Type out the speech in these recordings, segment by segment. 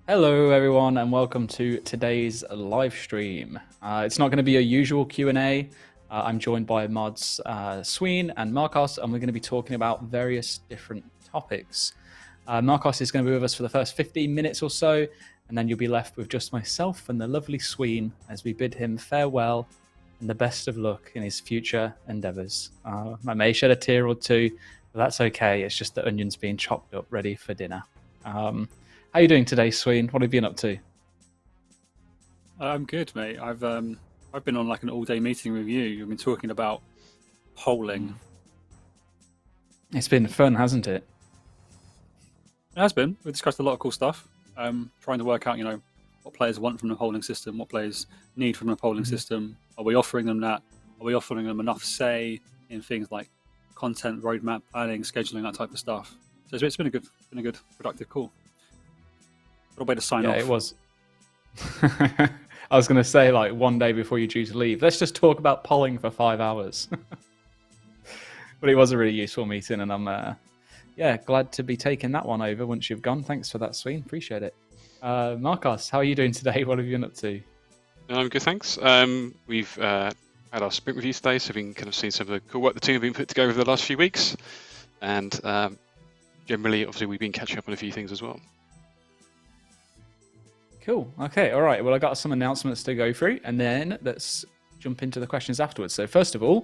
Hello everyone and welcome to today's live stream. It's not going to be a usual Q&A. I'm joined by mods Sween and Marcos, and we're going to be talking about various different topics. Marcos is going to be with us for the first 15 minutes or so, and then you'll be left with just myself and the lovely Sween as we bid him farewell and the best of luck in his future endeavours. I may shed a tear or two, but that's okay. It's just the onions being chopped up ready for dinner. How are you doing today, Sween? What have you been up to? I'm good, mate. I've been on like an all-day meeting with you. We've been talking about polling. It's been fun, hasn't it? It has been. We discussed a lot of cool stuff. Trying to work out, what players want from the polling system, what players need from the polling system. Are we offering them that? Are we offering them enough say in things like content, roadmap, planning, scheduling, that type of stuff? So it's been a good, productive call. What a way to sign off. Yeah, it was. I was going to say, like, one day before you're due to leave, let's just talk about polling for 5 hours. But it was a really useful meeting, and I'm, glad to be taking that one over once you've gone. Thanks for that, Sween. Appreciate it. Marcos, how are you doing today? What have you been up to? I'm good, thanks. We've had our sprint review today, so we've been kind of seeing some of the cool work the team have been put together over the last few weeks. And generally, obviously, we've been catching up on a few things as well. Cool. Okay. All right. Well, I got some announcements to go through, and then let's jump into the questions afterwards. So first of all,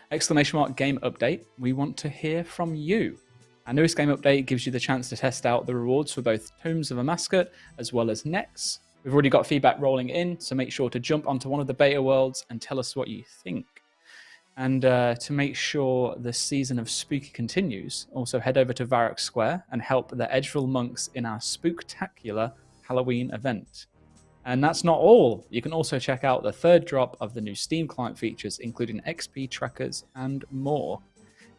!game update. We want to hear from you. Our newest game update gives you the chance to test out the rewards for both Tomes of a Mascot as well as Nex. We've already got feedback rolling in, so make sure to jump onto one of the beta worlds and tell us what you think. And to make sure the season of Spooky continues, also head over to Varrock Square and help the Edgeville monks in our spooktacular Halloween event. And that's not all. You can also check out the third drop of the new Steam client features, including XP trackers and more.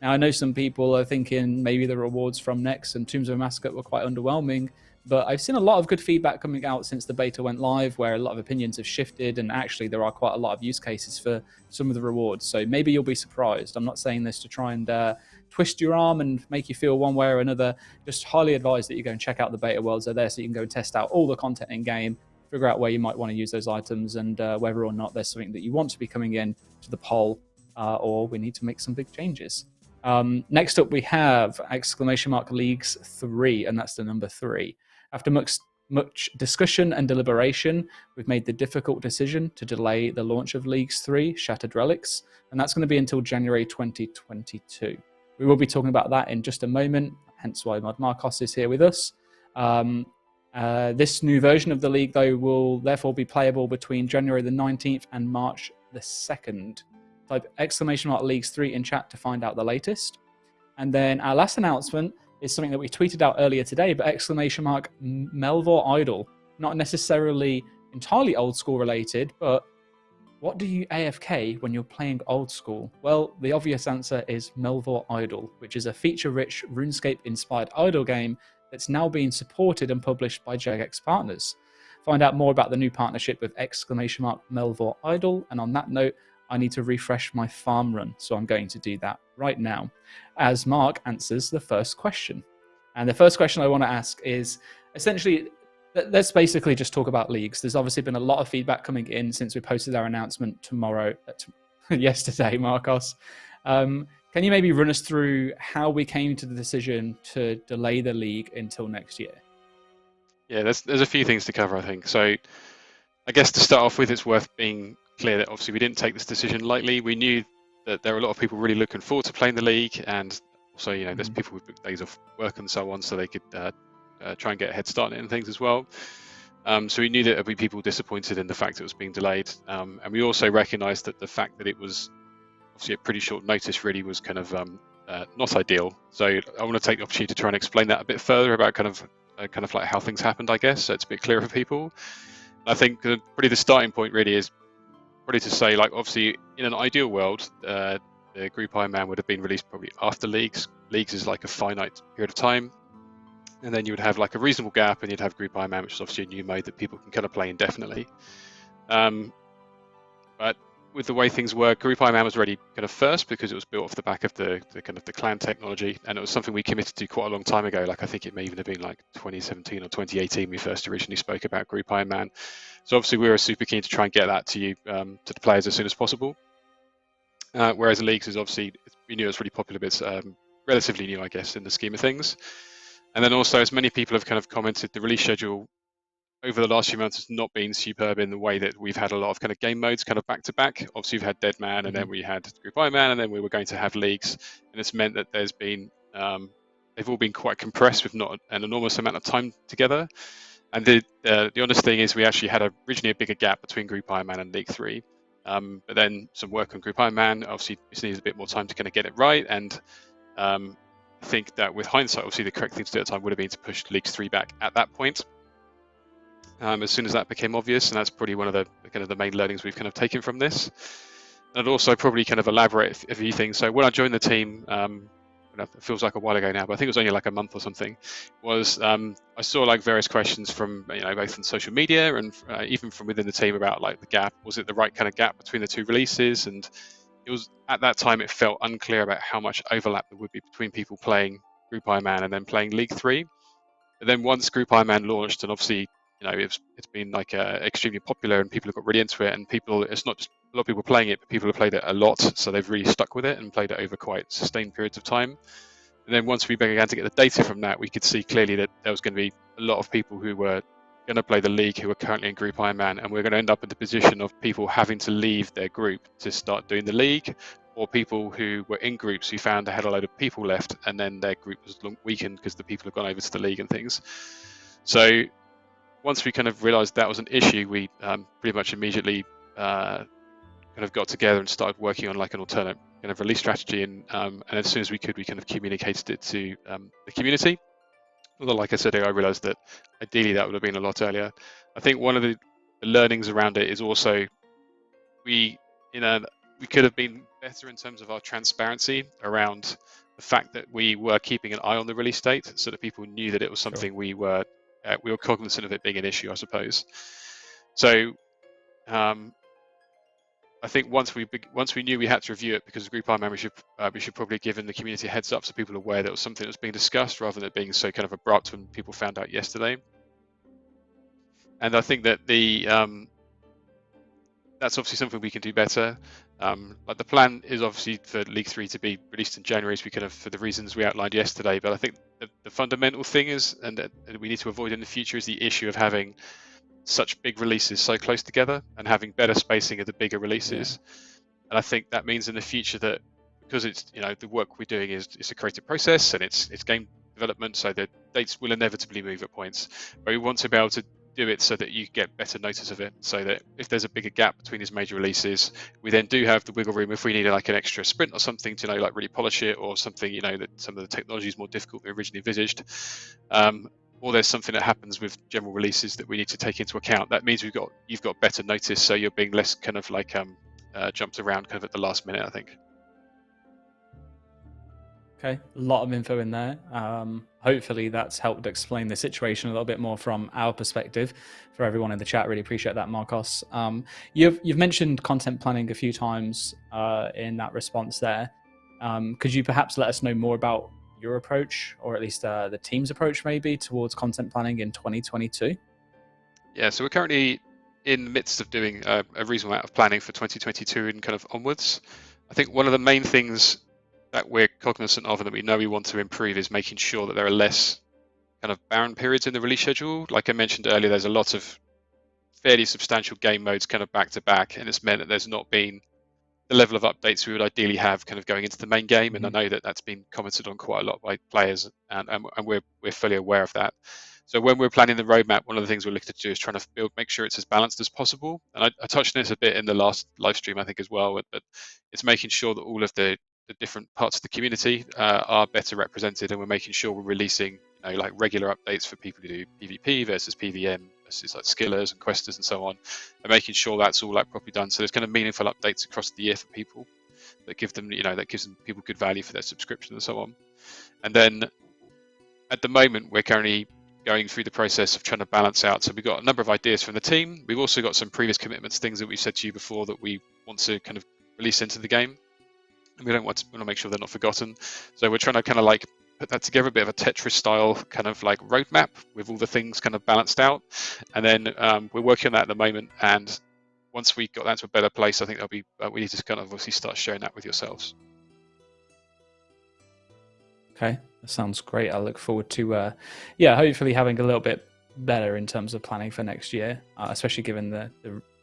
Now, I know some people are thinking maybe the rewards from Nex and Tombs of a Mascot were quite underwhelming, but I've seen a lot of good feedback coming out since the beta went live, where a lot of opinions have shifted, and actually there are quite a lot of use cases for some of the rewards. So maybe you'll be surprised. I'm not saying this to try and twist your arm and make you feel one way or another. Just highly advise that you go and check out the beta worlds. They're there so you can go and test out all the content in game, figure out where you might want to use those items, and whether or not there's something that you want to be coming in to the poll, or we need to make some big changes. Next up, we have Leagues 3, and that's the number 3. After much discussion and deliberation, we've made the difficult decision to delay the launch of Leagues 3, Shattered Relics, and that's going to be until January 2022. We will be talking about that in just a moment, hence why Mod Marcos is here with us. This new version of the League, though, will therefore be playable between January the 19th and March the 2nd. Type !Leagues 3 in chat to find out the latest. And then our last announcement is something that we tweeted out earlier today, but !Melvor Idol. Not necessarily entirely old school related, but what do you AFK when you're playing old school? Well, the obvious answer is Melvor Idol, which is a feature-rich RuneScape-inspired idol game that's now being supported and published by Jagex Partners. Find out more about the new partnership with !Melvor Idol, and on that note, I need to refresh my farm run, so I'm going to do that right now as Mark answers the first question. And the first question I want to ask is essentially, let's basically just talk about leagues. There's obviously been a lot of feedback coming in since we posted our announcement yesterday, Marcos. Can you maybe run us through how we came to the decision to delay the league until next year? Yeah, there's a few things to cover, I think. So I guess to start off with, it's worth being clear that obviously we didn't take this decision lightly. We knew that there were a lot of people really looking forward to playing the league, and also, there's people with booked days off work and so on, so they could try and get a head start on it and things as well. So we knew that there'd be people disappointed in the fact it was being delayed, and we also recognised that the fact that it was obviously a pretty short notice really was kind of not ideal. So I want to take the opportunity to try and explain that a bit further about kind of like how things happened, I guess, so it's a bit clearer for people. I think probably the starting point really is probably to say, like, obviously in an ideal world, the Group Iron Man would have been released probably after Leagues. Leagues is like a finite period of time, and then you would have like a reasonable gap, and you'd have Group Iron Man, which is obviously a new mode that people can kind of play indefinitely. But with the way things were, Group Iron Man was already kind of first because it was built off the back of the kind of the clan technology, and it was something we committed to quite a long time ago. Like I think it may even have been like 2017 or 2018 we first originally spoke about Group Iron Man. So obviously we were super keen to try and get that to you, to the players as soon as possible. Whereas Leagues is obviously, we knew it was really popular, but it's relatively new, I guess, in the scheme of things. And then also, as many people have kind of commented, the release schedule over the last few months has not been superb in the way that we've had a lot of kind of game modes kind of back to back. Obviously, we've had Dead Man, and then we had Group Iron Man, and then we were going to have Leagues, and it's meant that there's been they've all been quite compressed with not an enormous amount of time together. And the honest thing is, we actually had originally a bigger gap between Group Iron Man and League 3. But then some work on Group Iron Man, obviously just needed a bit more time to kind of get it right. And I think that with hindsight, obviously the correct thing to do at the time would have been to push League 3 back at that point. As soon as that became obvious, and that's probably one of the kind of the main learnings we've kind of taken from this. And I'd also probably kind of elaborate a few things. So when I joined the team, it feels like a while ago now, but I think it was only like a month or something, was I saw like various questions from, both on social media and even from within the team about like the gap. Was it the right kind of gap between the two releases? And it was, at that time, it felt unclear about how much overlap there would be between people playing Group Iron Man and then playing League 3. But then once Group Iron Man launched, and obviously, it's been like extremely popular and people have got really into it, and it's not just a lot of people playing it, but people have played it a lot, so they've really stuck with it and played it over quite sustained periods of time. And then once we began to get the data from that, we could see clearly that there was going to be a lot of people who were going to play the League who are currently in Group Iron Man, and we're going to end up in the position of people having to leave their group to start doing the League, or people who were in groups who found they had a load of people left, and then their group was weakened because the people had gone over to the League and things. So once we kind of realized that was an issue, we pretty much immediately kind of got together and started working on like an alternate kind of release strategy, and as soon as we could, we kind of communicated it to the community. Although, like I said, I realized that ideally that would have been a lot earlier. I think one of the learnings around it is also we could have been better in terms of our transparency around the fact that we were keeping an eye on the release date, so that people knew that it was something we were cognizant of it being an issue, I suppose. So I think once we knew we had to review it, because Group Iron Man, we should probably give in the community a heads up so people are aware that it was something that was being discussed, rather than it being so kind of abrupt when people found out yesterday. And I think that that's obviously something we can do better. Like the plan is obviously for League 3 to be released in January, as we kind of, for the reasons we outlined yesterday. But I think the fundamental thing is, and that we need to avoid in the future, is the issue of having such big releases so close together and having better spacing of the bigger releases. Yeah. And I think that means in the future that, because it's the work we're doing is a creative process and it's game development, so the dates will inevitably move at points, but we want to be able to do it so that you get better notice of it, so that if there's a bigger gap between these major releases, we then do have the wiggle room if we need like an extra sprint or something to like really polish it, or something that some of the technology is more difficult than originally envisaged, or there's something that happens with general releases that we need to take into account. That means you've got better notice, so you're being less kind of like jumped around kind of at the last minute, I think. Okay, a lot of info in there. Hopefully that's helped explain the situation a little bit more from our perspective for everyone in the chat. Really appreciate that, Marcos. You've mentioned content planning a few times in that response there. Could you perhaps let us know more about your approach, or at least the team's approach maybe, towards content planning in 2022? Yeah, so we're currently in the midst of doing a reasonable amount of planning for 2022 and kind of onwards. I think one of the main things that we're cognizant of and that we know we want to improve is making sure that there are less kind of barren periods in the release schedule. Like I mentioned earlier, there's a lot of fairly substantial game modes kind of back to back, and it's meant that there's not been the level of updates we would ideally have kind of going into the main game. And I know that that's been commented on quite a lot by players, and we're fully aware of that. So when we're planning the roadmap, one of the things we're looking to do is trying to make sure it's as balanced as possible. And I touched on this a bit in the last live stream, I think, as well, but it's making sure that all of the different parts of the community are better represented, and we're making sure we're releasing like regular updates for people who do PvP versus PvM versus like skillers and questers and so on, and making sure that's all like properly done. So there's kind of meaningful updates across the year for people that give them people good value for their subscription and so on. And then at the moment we're currently going through the process of trying to balance out. So we've got a number of ideas from the team. We've also got some previous commitments, things that we've said to you before that we want to kind of release into the game. And we want to make sure they're not forgotten. So we're trying to kind of like put that together, a bit of a Tetris style kind of like roadmap with all the things kind of balanced out. And then we're working on that at the moment. And once we got that to a better place, I think there'll be, we need to kind of obviously start sharing that with yourselves. Okay, that sounds great. I look forward to, hopefully having a little bit better in terms of planning for next year, especially given the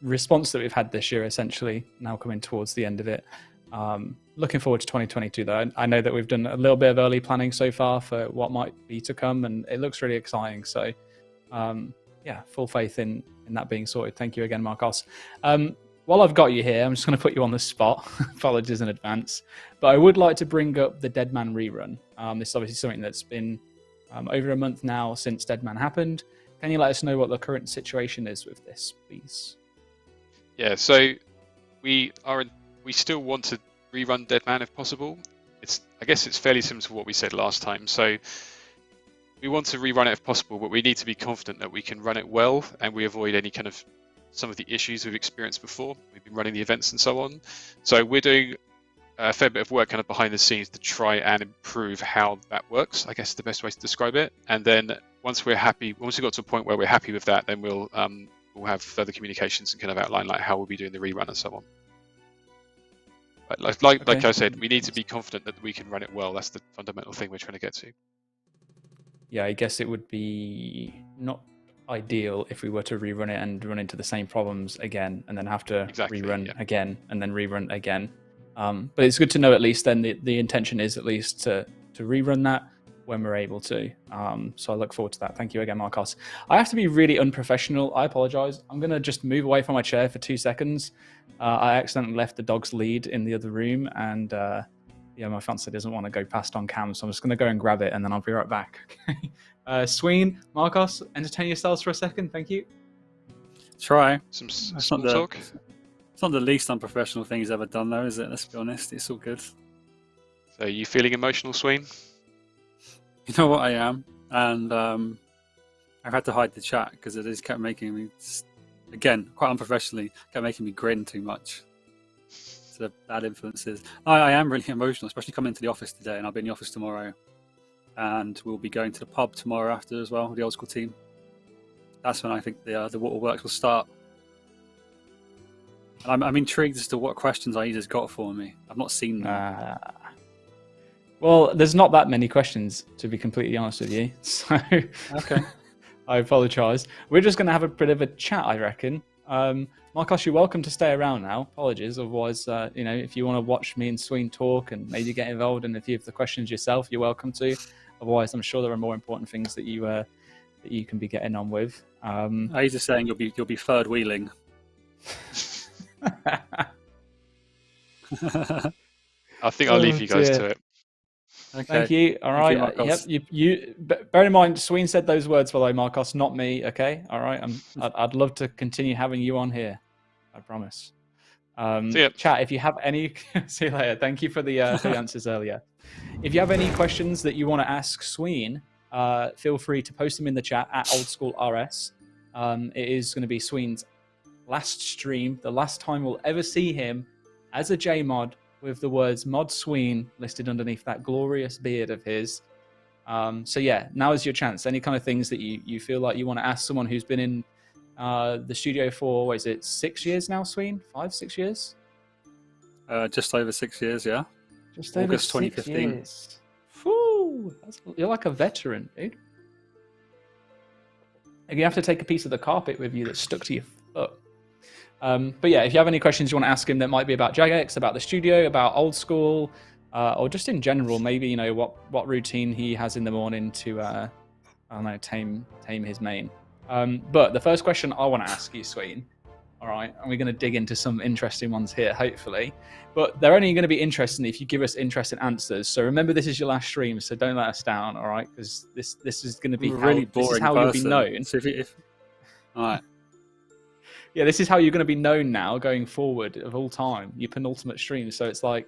response that we've had this year, essentially now coming towards the end of it. Looking forward to 2022, though. I know that we've done a little bit of early planning so far for what might be to come, and it looks really exciting. So, full faith in that being sorted. Thank you again, Marcos. While I've got you here, I'm just going to put you on the spot. Apologies in advance. But I would like to bring up the Dead Man rerun. This is obviously something that's been over a month now since Dead Man happened. Can you let us know what the current situation is with this, please? Yeah, so we still want to rerun Dead Man if possible. I guess it's fairly similar to what we said last time. So we want to rerun it if possible, but we need to be confident that we can run it well and we avoid any kind of some of the issues we've experienced before. We've been running the events and so on. So we're doing a fair bit of work kind of behind the scenes to try and improve how that works, I guess is the best way to describe it. And then once we've got to a point where we're happy with that, then we'll have further communications and kind of outline like how we'll be doing the rerun and so on. But like I said, we need to be confident that we can run it well. That's the fundamental thing we're trying to get to. Yeah, I guess it would be not ideal if we were to rerun it and run into the same problems again and then have to rerun again and then rerun again. But it's good to know at least then the intention is at least to rerun that when we're able to. So I look forward to that. Thank you again, Marcos. I have to be really unprofessional. I apologize. I'm going to just move away from my chair for 2 seconds. I accidentally left the dog's lead in the other room, and my fiance doesn't want to go past on cam, so I'm just going to go and grab it and then I'll be right back. Sween, Marcos, entertain yourselves for a second. Thank you. Try. Some small talk. It's not the least unprofessional thing he's ever done, though, is it? Let's be honest. It's all good. So, you feeling emotional, Sween? You know what, I am, and I've had to hide the chat because it just kept making me, again, quite unprofessionally, kept making me grin too much. So bad influences. I am really emotional, especially coming into the office today, and I'll be in the office tomorrow, and we'll be going to the pub tomorrow after as well with the old school team. That's when I think the waterworks will start. And I'm intrigued as to what questions Aida's got for me. I've not seen them. Well, there's not that many questions, to be completely honest with you. So Okay. I apologise. We're just going to have a bit of a chat, I reckon. Marcos, you're welcome to stay around now. Apologies. Otherwise, if you want to watch me and Sween talk and maybe get involved in a few of the questions yourself, you're welcome to. Otherwise, I'm sure there are more important things that you can be getting on with. Aida's saying you'll be third wheeling. I think I'll leave you guys to it. Okay. Thank you. All right. You bear in mind, Sween said those words, below, Marcos, not me. Okay. All right. I'd love to continue having you on here. I promise. Chat, if you have any, see you later. Thank you for the answers earlier. If you have any questions that you want to ask Sween, feel free to post them in the chat at OldSchoolRS. It is going to be Sween's last stream, the last time we'll ever see him as a JMod with the words Mod Sween listed underneath that glorious beard of his. So yeah, now is your chance. Any kind of things that you feel like you want to ask someone who's been in the studio for, what is it, 6 years now, Sween? 5, 6 years? Just over 6 years, yeah. Just over August 2015. Years. Whew, you're like a veteran, dude. And you have to take a piece of the carpet with you that's stuck to your foot. But yeah, if you have any questions you want to ask him that might be about Jagex, about the studio, about old school, or just in general, maybe what routine he has in the morning to I don't know, tame his main. But the first question I want to ask you, Sween, all right, and we're going to dig into some interesting ones here, hopefully, but they're only going to be interesting if you give us interesting answers. So remember, this is your last stream, so don't let us down, all right? Because this is going to be really boring. This is how you'll be known. So all right. Yeah, this is how you're going to be known now going forward of all time, your penultimate stream. So it's like,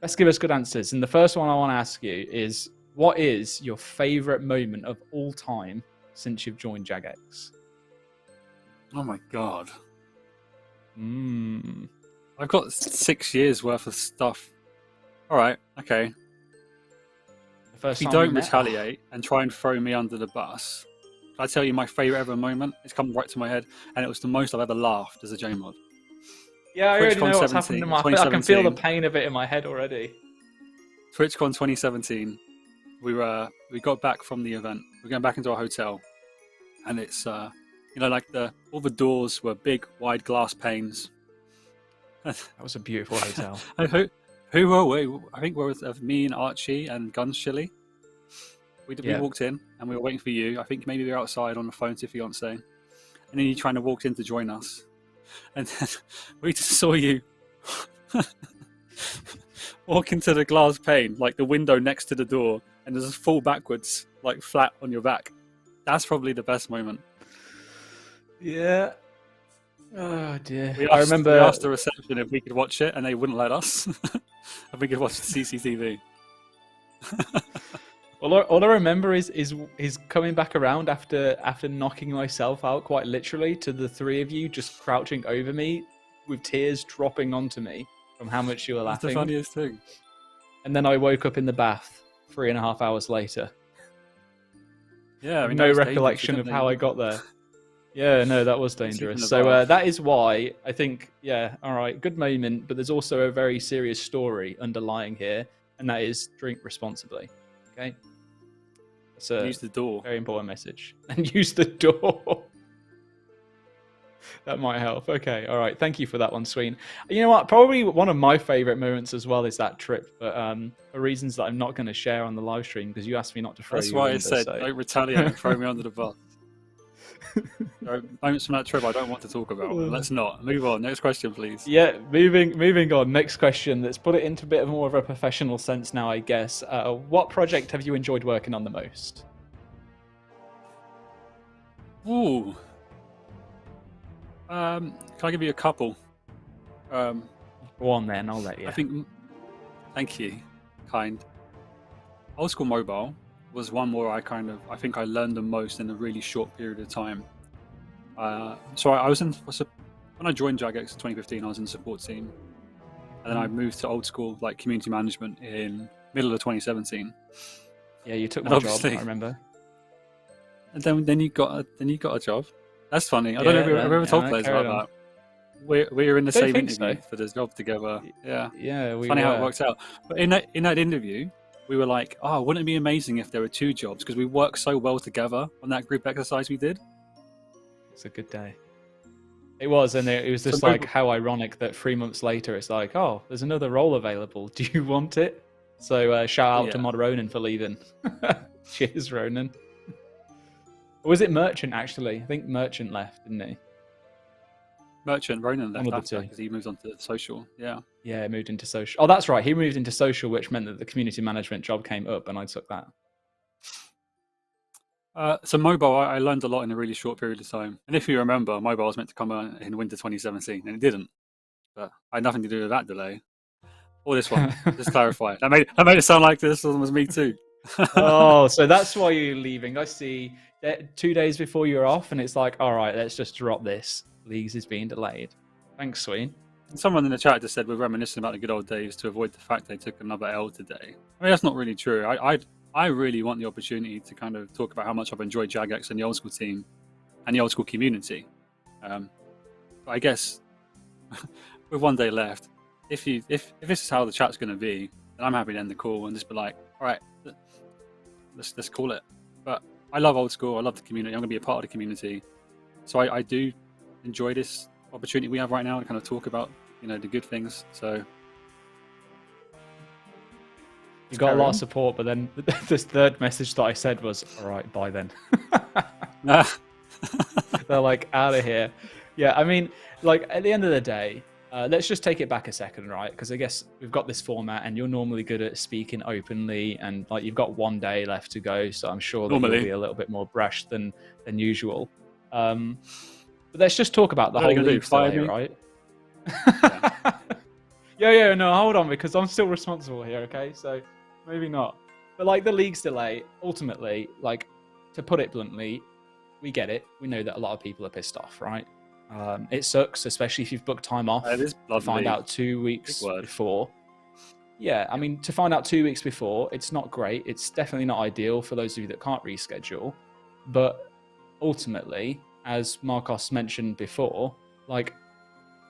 let's give us good answers. And the first one I want to ask you is, what is your favorite moment of all time since you've joined Jagex? Oh my god. Mm. I've got 6 years worth of stuff. All right, okay. The first If you time we don't met? retaliate and try and throw me under the bus, can I tell you my favourite ever moment? It's come right to my head, and it was the most I've ever laughed as a JMod. Yeah, I already TwitchCon know what's happened in my. I can feel the pain of it in my head already. TwitchCon 2017. We got back from the event. We're going back into our hotel, and it's like all the doors were big, wide glass panes. That was a beautiful hotel. Who were we? I think we were me and Archie and Guns Chili. We walked in and we were waiting for you. I think maybe we were outside on the phone to your fiance, and then you trying to walk in to join us, and then we just saw you walk into the glass pane, like the window next to the door, and just fall backwards, like flat on your back. That's probably the best moment. Yeah. Oh dear. We asked the reception if we could watch it, and they wouldn't let us. If we could watch the CCTV. All I remember is coming back around after knocking myself out quite literally, to the three of you just crouching over me with tears dropping onto me from how much you were laughing. That's the funniest thing. And then I woke up in the bath 3.5 hours later. Yeah, I mean, no recollection of how I got there. Yeah, no, that was dangerous. So that is why I think, yeah, all right, good moment, but there's also a very serious story underlying here, and that is drink responsibly. Okay? That's use the door. Very important message. And use the door. That might help. Okay, all right. Thank you for that one, Sween. You know what? Probably one of my favourite moments as well is that trip, but for reasons that I'm not going to share on the live stream because you asked me not to throw you. That's why under, I said don't retaliate and throw me under the bus. Moments from that trip I don't want to talk about. Let's not. Move on. Next question, please. Yeah, moving on. Next question. Let's put it into a bit more of a professional sense now, I guess. What project have you enjoyed working on the most? Ooh. Can I give you a couple? Go on then, I'll let you. Thank you. Kind. Old School Mobile was one where I think I learned the most in a really short period of time. So I was when I joined Jagex in 2015, I was in the support team, and then I moved to Old School like community management in middle of 2017. Yeah, you took my job, I remember. And then you got a job. That's funny. I don't know if I've ever told players about that. We were in the same interview for this job together. Yeah. Yeah, funny how it works out. But in that interview, we were like, oh, wouldn't it be amazing if there were 2 jobs? Because we worked so well together on that group exercise we did. It's a good day. It was, and it was just like how ironic that 3 months later it's like, oh, there's another role available. Do you want it? So shout out to Mod Ronan for leaving. Cheers, Ronan. Or was it Merchant, actually? I think Merchant left, didn't he? Ronan left after because he moved on to social. Yeah. Yeah, he moved into social. Oh, that's right. He moved into social, which meant that the community management job came up, and I took that. So mobile, I learned a lot in a really short period of time. And if you remember, mobile was meant to come out in winter 2017, and it didn't. But I had nothing to do with that delay. Or this one. Just clarify. That made it sound like this one was me too. Oh, so that's why you're leaving. I see. 2 days before you're off, and it's like, all right, let's just drop this. Leagues is being delayed. Thanks, Sween. Someone in the chat just said we're reminiscing about the good old days to avoid the fact they took another L today. I mean, that's not really true. I really want the opportunity to kind of talk about how much I've enjoyed Jagex and the Old School team and the Old School community. But I guess with 1 day left, if this is how the chat's going to be, then I'm happy to end the call and just be like, all right, let's call it. But I love Old School. I love the community. I'm going to be a part of the community. So I do enjoy this opportunity we have right now to kind of talk about, the good things. So you got a lot of support, but then this third message that I said was, all right, bye then. They're like, out of here. Yeah, I mean, like at the end of the day, let's just take it back a second, right? Because I guess we've got this format, and you're normally good at speaking openly, and like you've got 1 day left to go, so I'm sure that you'll be a little bit more brash than usual. But let's just talk about the whole league today, right? Yeah, no, hold on, because I'm still responsible here, okay? So maybe not. But like the league's delay, ultimately, like to put it bluntly, we get it. We know that a lot of people are pissed off, right? It sucks, especially if you've booked time off It is to bloody find out 2 weeks word. before. Yeah, I mean, to find out 2 weeks before, it's not great. It's definitely not ideal for those of you that can't reschedule. But ultimately, as Marcos mentioned before, like,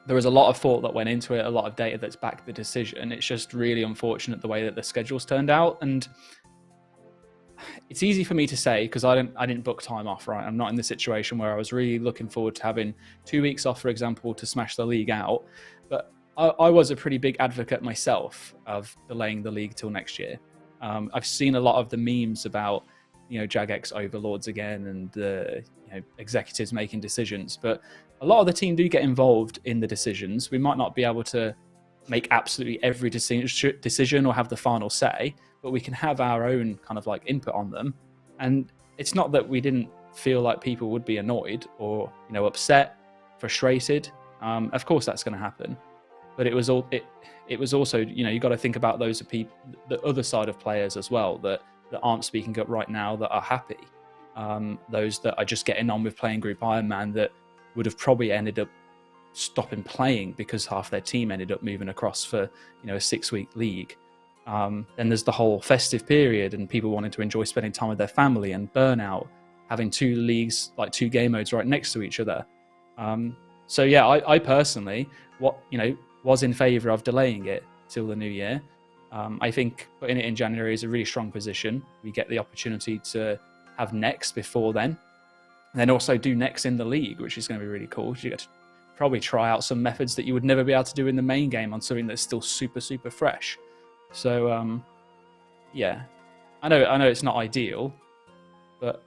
there was a lot of thought that went into it, a lot of data that's backed the decision. It's just really unfortunate the way that the schedule's turned out. And it's easy for me to say because I didn't book time off, right? I'm not in the situation where I was really looking forward to having 2 weeks off, for example, to smash the league out. But I was a pretty big advocate myself of delaying the league till next year. I've seen a lot of the memes about, Jagex overlords again and the executives making decisions, but a lot of the team do get involved in the decisions. We might not be able to make absolutely every decision or have the final say, but we can have our own kind of like input on them. And it's not that we didn't feel like people would be annoyed or upset, frustrated. Of course that's going to happen, but it was also you got to think about those people, the other side of players as well that aren't speaking up right now, that are happy, those that are just getting on with playing Group Ironman that would have probably ended up stopping playing because half their team ended up moving across for a 6-week league. Then there's the whole festive period and people wanting to enjoy spending time with their family, and burnout, having 2 leagues, like 2 game modes right next to each other. So yeah, I personally was in favor of delaying it till the new year. I think putting it in January is a really strong position. We get the opportunity to have next before then, and then also do next in the league, which is going to be really cool. You get to probably try out some methods that you would never be able to do in the main game on something that's still super, super fresh. So yeah, I know it's not ideal, but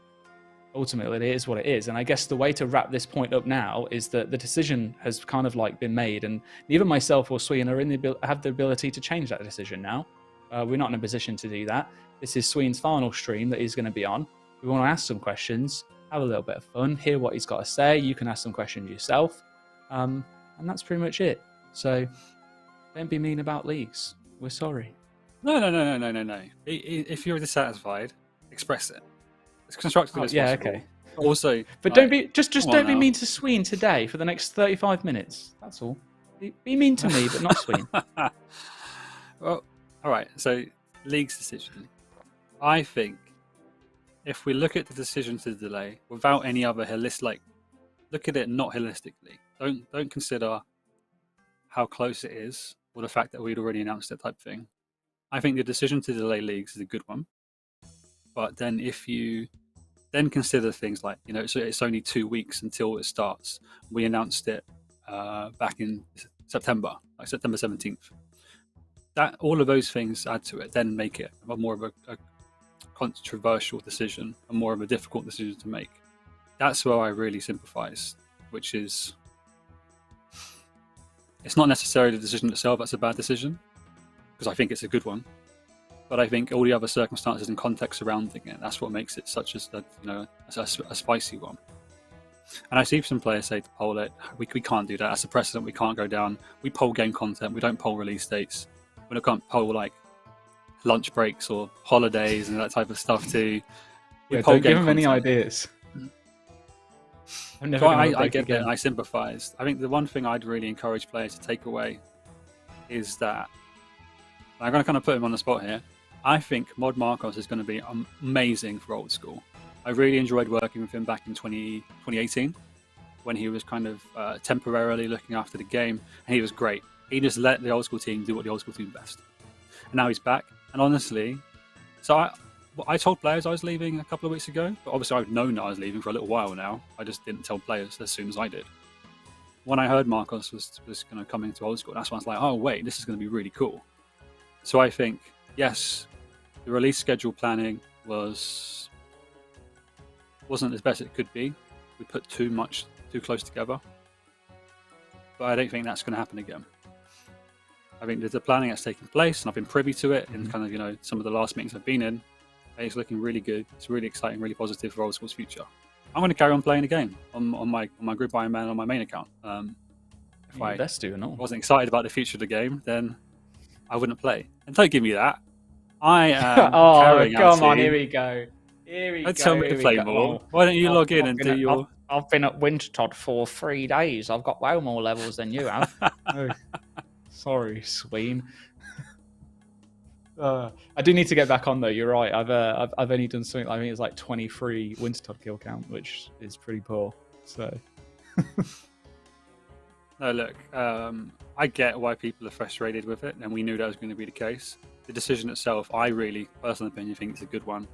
ultimately it is what it is. And I guess the way to wrap this point up now is that the decision has kind of like been made, and neither myself or Sween have the ability to change that decision now. We're not in a position to do that. This is Sween's final stream that he's going to be on. We want to ask some questions, have a little bit of fun, hear what he's got to say. You can ask some questions yourself, and that's pretty much it. So don't be mean about leagues. We're sorry. No. If you're dissatisfied, express it. As constructively as possible. Okay. Also, but don't be don't be mean to Sween today for the next 35 minutes. That's all. Be mean to me, but not Sween. Well, all right. So, league's decision. I think if we look at the decision to delay without any other look at it not holistically. Don't consider how close it is or the fact that we'd already announced it type thing. I think the decision to delay leagues is a good one. But then if you then consider things like, it's only 2 weeks until it starts. We announced it back in September, like September 17th. That all of those things add to it, then make it more of a controversial decision and more of a difficult decision to make. That's where I really sympathize, which is it's not necessarily the decision itself that's a bad decision, because I think it's a good one. But I think all the other circumstances and context surrounding it, that's what makes it such a spicy one. And I see some players say to poll it, we can't do that. That's a precedent. We can't go down. We poll game content. We don't poll release dates. We can't poll like lunch breaks or holidays and that type of stuff too. We poll don't give them any ideas. I get that and I sympathise. I think the one thing I'd really encourage players to take away is that, I'm going to kind of put him on the spot here, I think Mod Marcos is going to be amazing for old school. I really enjoyed working with him back in 2018 when he was kind of temporarily looking after the game, and he was great. He just let the old school team do what the old school team best. And now he's back, and honestly, so I told players I was leaving a couple of weeks ago, but obviously I've known that I was leaving for a little while now. I just didn't tell players as soon as I did. When I heard Marcos was kind of coming to old school, that's when I was like, oh wait, this is going to be really cool. So I think, yes, the release schedule planning wasn't as best it could be. We put too close together. But I don't think that's going to happen again. I think the planning that's taken place, and I've been privy to it in kind of, some of the last meetings I've been in, it's looking really good. It's really exciting, really positive for Old School's future. I'm going to carry on playing the game on my Group Ironman on my main account. If I wasn't excited about the future of the game, then I wouldn't play. And don't give me that. I am carrying our team. On, here we go. Here we Don't go. tell me to Here we play go. more. Oh, Why don't you I've- log in I've and been do at- your? I've been at Wintertodt for 3 days. I've got way more levels than you have. Oh, sorry, Sween. I do need to get back on though. You're right. I've only done something. I think it's like 23 Wintertodt kill count, which is pretty poor. So No, look. I get why people are frustrated with it, and we knew that was going to be the case. The decision itself, I really, personal opinion, think it's a good one.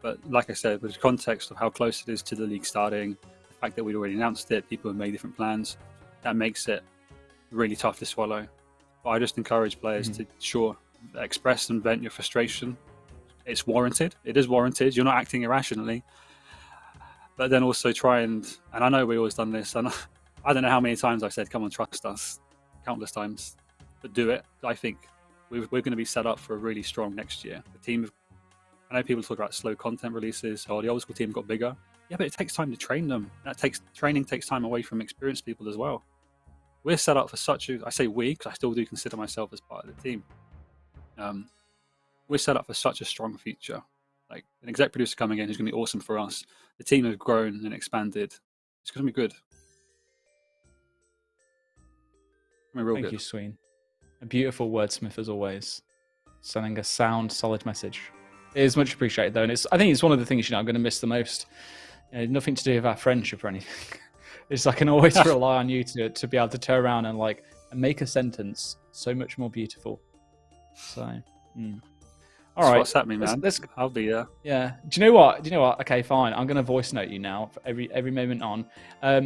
But like I said, with the context of how close it is to the league starting, the fact that we'd already announced it, people have made different plans, that makes it really tough to swallow. But I just encourage players to, sure, express and vent your frustration. It's warranted. It is warranted. You're not acting irrationally. But then also try and I know we've always done this, and I don't know how many times I've said, come on, trust us, countless times, but do it. I think we're going to be set up for a really strong next year. The team, I know people talk about slow content releases, or the old school team got bigger. Yeah, but it takes time to train them. Training takes time away from experienced people as well. We're set up for such a, I say we, because I still do consider myself as part of the team. We're set up for such a strong future. Like an exec producer coming in is going to be awesome for us. The team have grown and expanded. It's going to be good. thank you, Sween. A beautiful wordsmith as always, sending a sound, solid message. It is much appreciated though, and I think it's one of the things I'm going to miss the most. Nothing to do with our friendship or anything. It's I can always rely on you to be able to turn around and make a sentence so much more beautiful. So, all right. What's happening, man? I'll be there. Yeah. Do you know what? Okay, fine. I'm going to voice note you now for every moment on.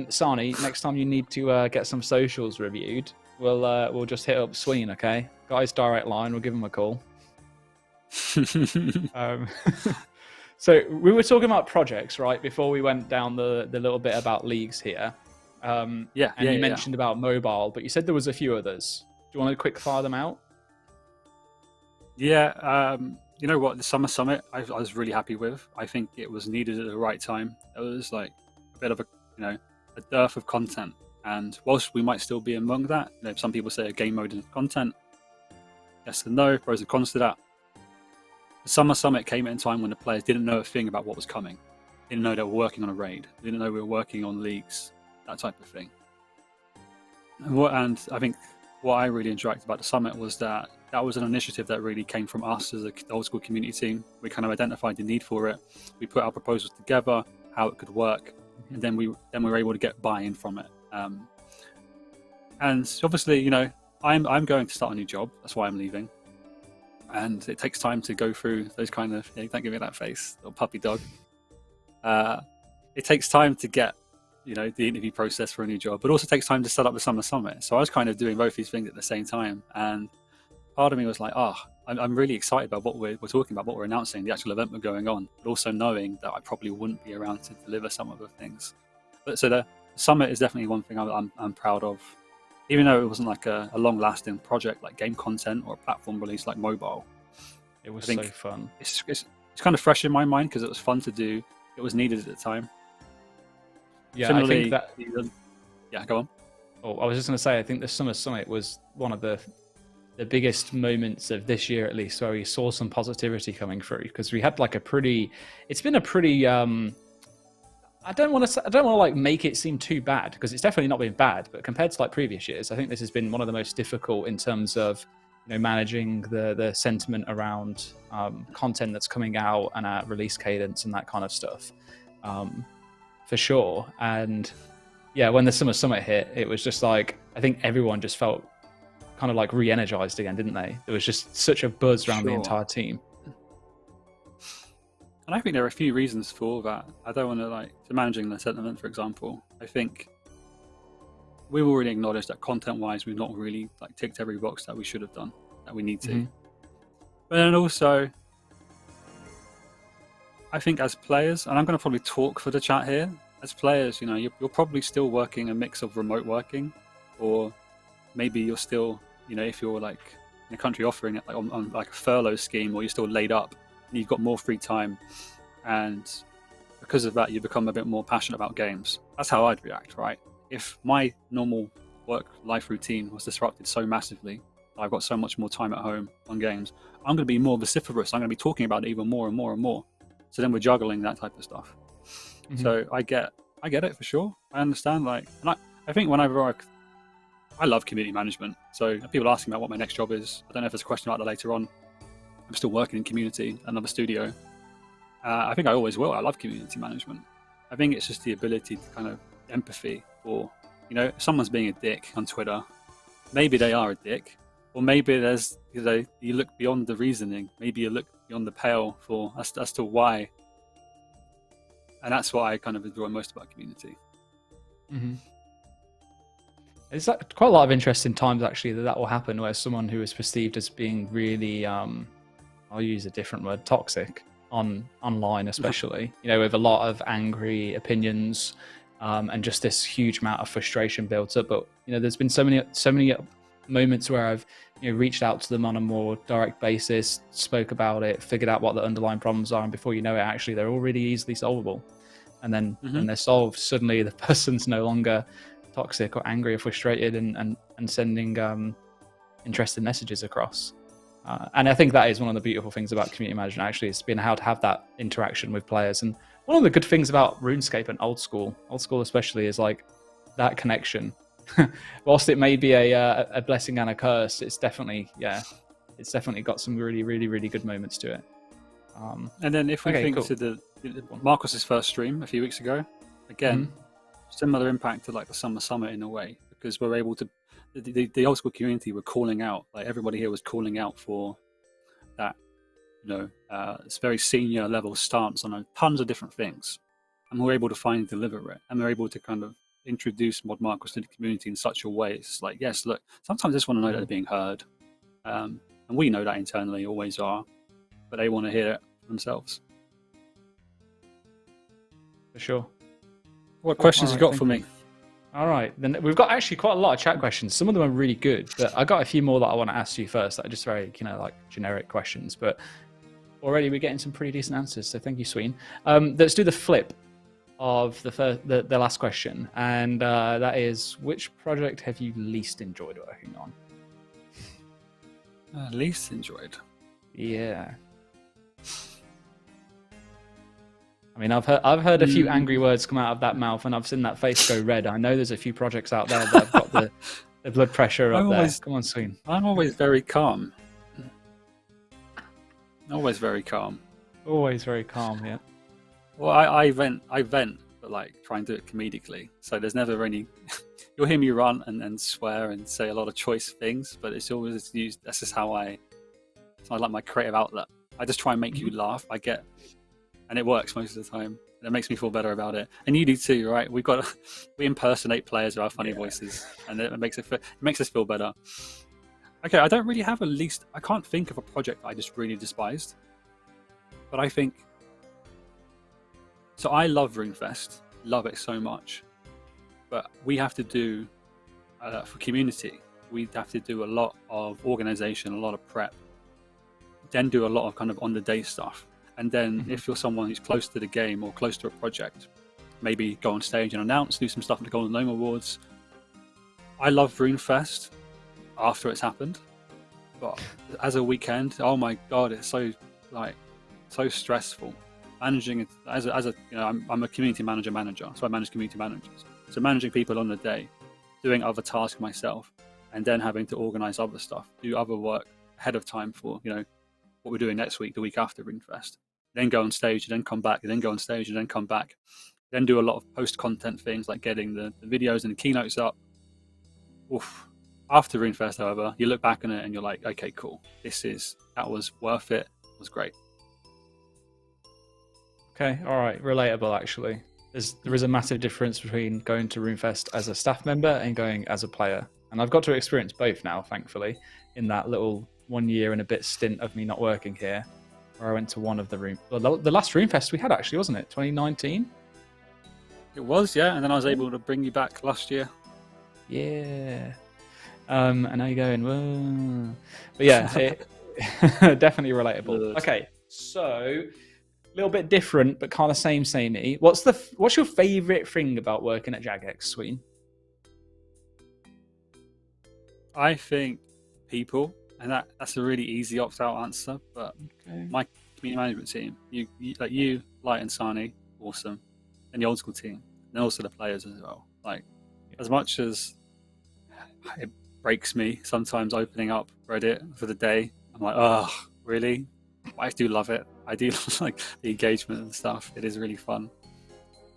Sani, next time you need to get some socials reviewed, we'll just hit up Sween. Okay, guy's direct line. We'll give him a call. So we were talking about projects, right? Before we went down the little bit about leagues here. And you mentioned about mobile, but you said there was a few others. Do you want to quick fire them out? Yeah. You know what? The Summer Summit, I was really happy with. I think it was needed at the right time. It was like a bit of a dearth of content. And whilst we might still be among that, some people say a game mode is content. Yes and no, pros and cons to that. The Summer Summit came at a time when the players didn't know a thing about what was coming. Didn't know they were working on a raid. Didn't know we were working on leagues, that type of thing. And I think what I really enjoyed about the summit was that was an initiative that really came from us as an old school community team. We kind of identified the need for it. We put our proposals together, how it could work, and then we were able to get buy-in from it. And obviously, I'm going to start a new job. That's why I'm leaving. And it takes time to go through those kind of, don't give me that face, little puppy dog. It takes time to get, the interview process for a new job, but also takes time to set up the Summer Summit. So I was kind of doing both these things at the same time. And part of me was like, I'm really excited about what we're talking about, what we're announcing, the actual event we're going on, but also knowing that I probably wouldn't be around to deliver some of the things. But so the Summit is definitely one thing I'm proud of. Even though it wasn't like a long-lasting project like game content or a platform release like mobile. It was so fun. It's kind of fresh in my mind because it was fun to do. It was needed at the time. Yeah, Similarly, I think that... Yeah, go on. Oh, I was just going to say, I think the Summer Summit was one of the biggest moments of this year, at least, where we saw some positivity coming through, because we had it's been a pretty... I don't want to make it seem too bad, because it's definitely not been bad, but compared to previous years, I think this has been one of the most difficult in terms of managing the sentiment around content that's coming out and our release cadence and that kind of stuff, for sure. And yeah, when the Summer Summit hit, it was just I think everyone just felt kind of re-energized again, didn't they? There was just such a buzz around the entire team. And I think there are a few reasons for that. I don't want to managing the sentiment, for example. I think we've already acknowledged that content-wise, we've not really ticked every box that we should have done, that we need to. Mm-hmm. But then also, I think as players, and I'm going to probably talk for the chat here, as players, you're probably still working a mix of remote working, or maybe you're still, if you're in a country offering it on a furlough scheme, or you're still laid up, and you've got more free time, and because of that you become a bit more passionate about games. That's how I'd react, right? If my normal work life routine was disrupted so massively, I've got so much more time at home on games, I'm going to be more vociferous. I'm going to be talking about it even more and more and more. So then we're juggling that type of stuff. So I get it for sure. I understand. Like, and I think whenever I love community management. So people ask me about what my next job is. I don't know if there's a question about that later on. I'm still working in community, another studio. I think I always will. I love community management. I think it's just the ability to kind of empathy for, if someone's being a dick on Twitter, maybe they are a dick, or maybe there's, you look beyond the reasoning. Maybe you look beyond the pale for as to why. And that's what I kind of enjoy most about community. There's quite a lot of interesting times actually that will happen where someone who is perceived as being really, I'll use a different word, toxic online especially, with a lot of angry opinions and just this huge amount of frustration built up. But there's been so many moments where I've reached out to them on a more direct basis, spoke about it, figured out what the underlying problems are, and before you know it, actually they're all really easily solvable. And then when they're solved, suddenly the person's no longer toxic or angry or frustrated and sending interesting messages across. And I think that is one of the beautiful things about community management, actually, is being how to have that interaction with players. And one of the good things about RuneScape and old school especially, is like that connection. Whilst it may be a blessing and a curse, it's definitely got some really, really, really good moments to it. And then if we think to Marcus's first stream a few weeks ago, again, similar impact to like the Summer Summit in a way, because we're able to, the old school community were calling out, like everybody here was calling out for that, it's very senior level stance on tons of different things. And we're able to finally deliver it. And we're able to kind of introduce Mod Marcus to the community in such a way. It's like, yes, look, sometimes they just want to know that they're being heard. And we know that internally, always are. But they want to hear it themselves. For sure. What questions you got for me? All right, then we've got actually quite a lot of chat questions. Some of them are really good, but I got a few more that I want to ask you first that are just very, like generic questions. But already we're getting some pretty decent answers, so thank you, Sween. Let's do the flip of the last question, and that is, which project have you least enjoyed working on? Least enjoyed? Yeah. I mean, I've heard a few angry words come out of that mouth, and I've seen that face go red. I know there's a few projects out there that have got the blood pressure up there. Come on, Sween. I'm always very calm. Always very calm. Always very calm, yeah. Well, I vent, but like try and do it comedically. So there's never any. You'll hear me run and swear and say a lot of choice things, but it's always used. That's just how I like my creative outlet. I just try and make you laugh. And it works most of the time. And it makes me feel better about it. And you do too, right? We impersonate players with our funny voices, and it makes us feel better. Okay, I don't really have I can't think of a project that I just really despised. But I think, so I love RuneFest, love it so much. But we have to do, for community, we have to do a lot of organization, a lot of prep, then do a lot of kind of on-the-day stuff. And then if you're someone who's close to the game or close to a project, maybe go on stage and announce, do some stuff at the Golden Gnome Awards. I love RuneFest after it's happened. But as a weekend, oh my God, it's so stressful. Managing it I'm a community manager, so I manage community managers. So managing people on the day, doing other tasks myself, and then having to organize other stuff, do other work ahead of time for, what we're doing next week, the week after RuneFest. Then go on stage, and then come back, and then go on stage, and then come back. Then do a lot of post-content things like getting the videos and the keynotes up. Oof. After RuneFest, however, you look back on it and you're like, okay, cool. That was worth it. It was great. Okay, all right. Relatable, actually. There is a massive difference between going to RuneFest as a staff member and going as a player. And I've got to experience both now, thankfully, in that little 1 year and a bit stint of me not working here, where I went to one of the last RuneFest we had, actually, wasn't it? 2019? It was, yeah. And then I was able to bring you back last year. Yeah. And now you're going, whoa. But yeah, definitely relatable. Okay, so a little bit different, but kind of samey. What's your favourite thing about working at Jagex, Sween? I think people, and that's a really easy opt-out answer, but community management team. You, Light and Sani, awesome, and the old school team, and also the players as well. Like, as much as it breaks me sometimes opening up Reddit for the day, I'm like, oh, really? I do love it. I do like the engagement and stuff. It is really fun.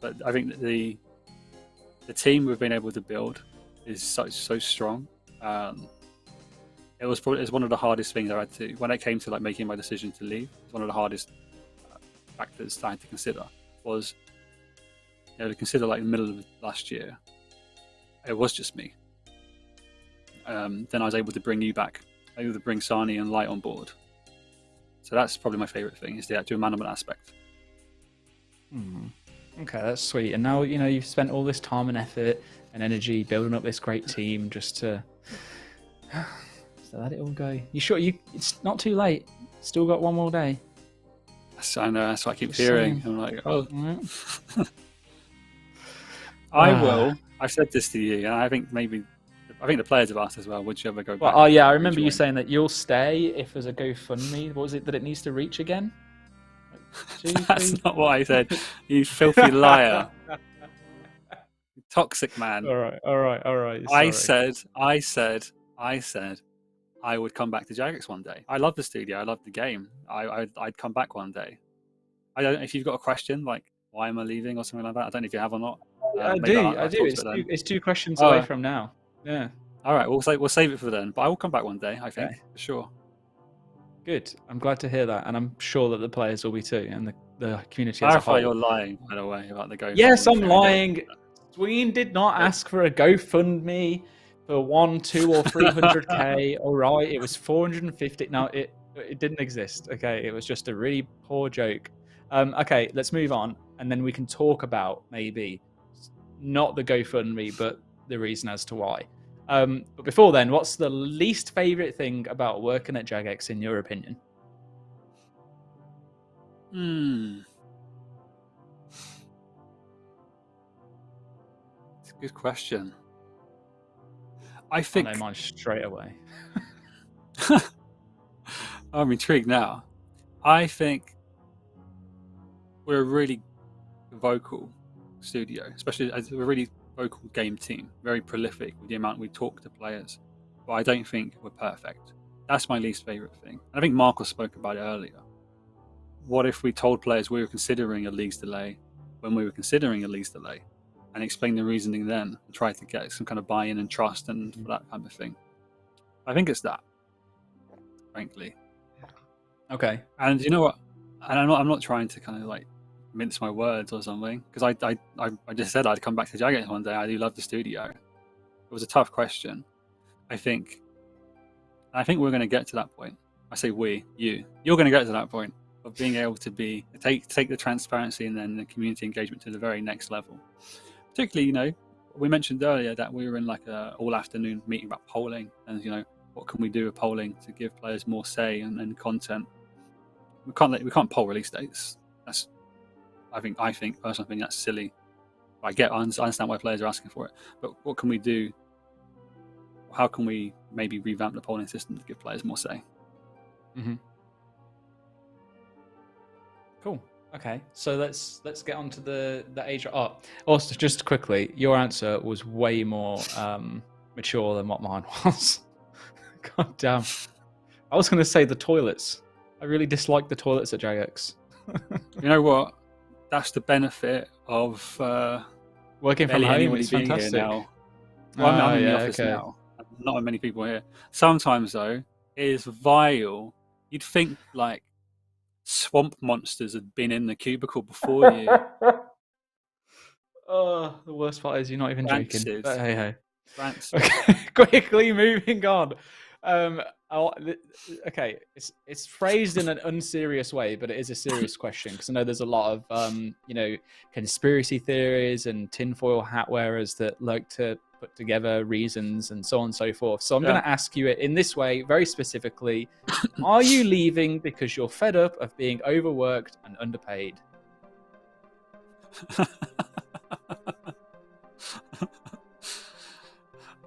But I think that the team we've been able to build is so strong. It was one of the hardest things I had to, when it came to like making my decision to leave. It was one of the hardest factors I had to consider. Was, you know, to consider like in the middle of last year, it was just me. Then I was able to bring you back, able to bring Sani and Light on board. So that's probably my favorite thing, is the actual management aspect. Okay, that's sweet. And now, you know, you've spent all this time and effort and energy building up this great team just to let it all go. You sure it's not too late? Still got one more day. I know, that's what I keep hearing. I'm like, oh. Right. I will. I've said this to you, and I think the players have asked as well. Would you ever go back? Oh yeah, I remember you saying that you'll stay if there's a GoFundMe. What was it that it needs to reach again? Like That's not what I said. You filthy liar. Toxic man. All right. I said I would come back to Jagex one day. I love the studio. I love the game. I'd come back one day. I don't know if you've got a question like why am I leaving or something like that. I don't know if you have or not. I do. It's two questions away from now. Yeah. All right. We'll save it for then. But I will come back one day. I think for sure. Good. I'm glad to hear that, and I'm sure that the players will be too, and the community as a Clarify whole. you're lying, by the way, about the GoFundMe. Yes, I'm lying. Sween did not ask for a GoFundMe for 1, 2, or 300k. All right, it was 450. No, it didn't exist. Okay, it was just a really poor joke. Okay, let's move on, and then we can talk about maybe not the GoFundMe, but the reason as to why. But before then, what's the least favorite thing about working at Jagex in your opinion? It's a good question. I think I know mine straight away. I'm intrigued now. I think we're a really vocal studio, especially as a really vocal game team, very prolific with the amount we talk to players. But I don't think we're perfect. That's my least favorite thing. I think Marcos spoke about it earlier. What if we told players we were considering a league's delay when we were considering a league's delay, and explain the reasoning then, and try to get some kind of buy-in and trust and that kind of thing. I think it's that, frankly. Okay. And you know what? And I'm not trying to kind of like mince my words or something, because I just said I'd come back to Jagex one day. I do love the studio. It was a tough question. I think we're going to get to that point. I say you're going to get to that point of being able to take the transparency and then the community engagement to the very next level. Particularly, you know, we mentioned earlier that we were in like a all afternoon meeting about polling, and you know, what can we do with polling to give players more say and content. We can't poll release dates. That's I personally think that's silly. I understand why players are asking for it, but what can we do? How can we maybe revamp the polling system to give players more say? Cool. Okay, so let's get on to the age. Oh, also, just quickly, your answer was way more mature than what mine was. God damn. I was going to say the toilets. I really dislike the toilets at Jagex. You know what? That's the benefit of working from home. It's fantastic. Here now. Well, I'm in the office now. Not many people here. Sometimes though, it is vile. You'd think like swamp monsters had been in the cubicle before you. Oh, the worst part is you're not even joking. But hey. Okay, quickly moving on. Okay, it's phrased in an unserious way, but it is a serious question because I know there's a lot of conspiracy theories and tinfoil hat wearers that like to put together reasons and so on and so forth. So I'm going to ask you it in this way, very specifically. Are you leaving because you're fed up of being overworked and underpaid?